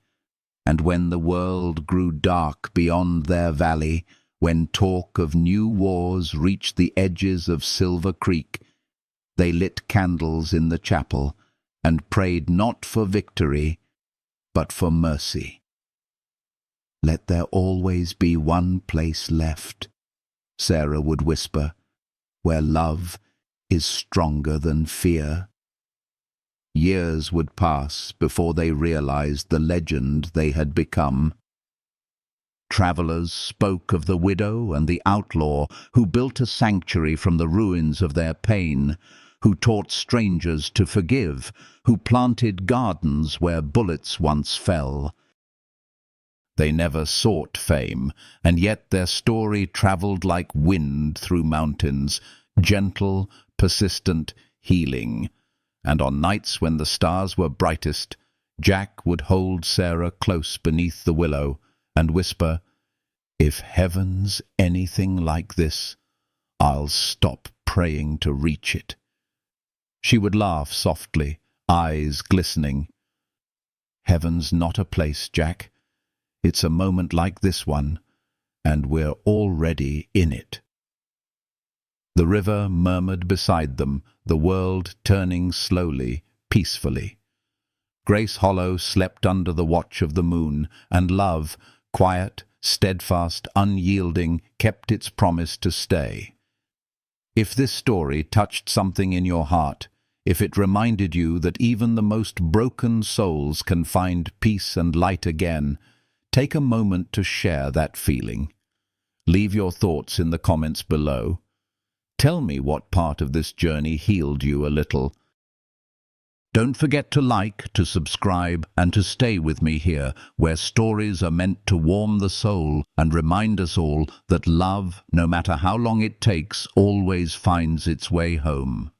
And when the world grew dark beyond their valley, when talk of new wars reached the edges of Silver Creek, they lit candles in the chapel and prayed not for victory, but for mercy. "Let there always be one place left," Sarah would whisper, "where love is stronger than fear." Years would pass before they realized the legend they had become. Travelers spoke of the widow and the outlaw who built a sanctuary from the ruins of their pain, who taught strangers to forgive, who planted gardens where bullets once fell. They never sought fame, and yet their story traveled like wind through mountains, gentle, persistent, healing. And on nights when the stars were brightest, Jack would hold Sarah close beneath the willow and whisper, "If heaven's anything like this, I'll stop praying to reach it." She would laugh softly, eyes glistening. "Heaven's not a place, Jack. It's a moment like this one, and we're already in it." The river murmured beside them, the world turning slowly, peacefully. Grace Hollow slept under the watch of the moon, and love, quiet, steadfast, unyielding, kept its promise to stay. If this story touched something in your heart, if it reminded you that even the most broken souls can find peace and light again, take a moment to share that feeling. Leave your thoughts in the comments below. Tell me what part of this journey healed you a little. Don't forget to like, to subscribe, and to stay with me here, where stories are meant to warm the soul and remind us all that love, no matter how long it takes, always finds its way home.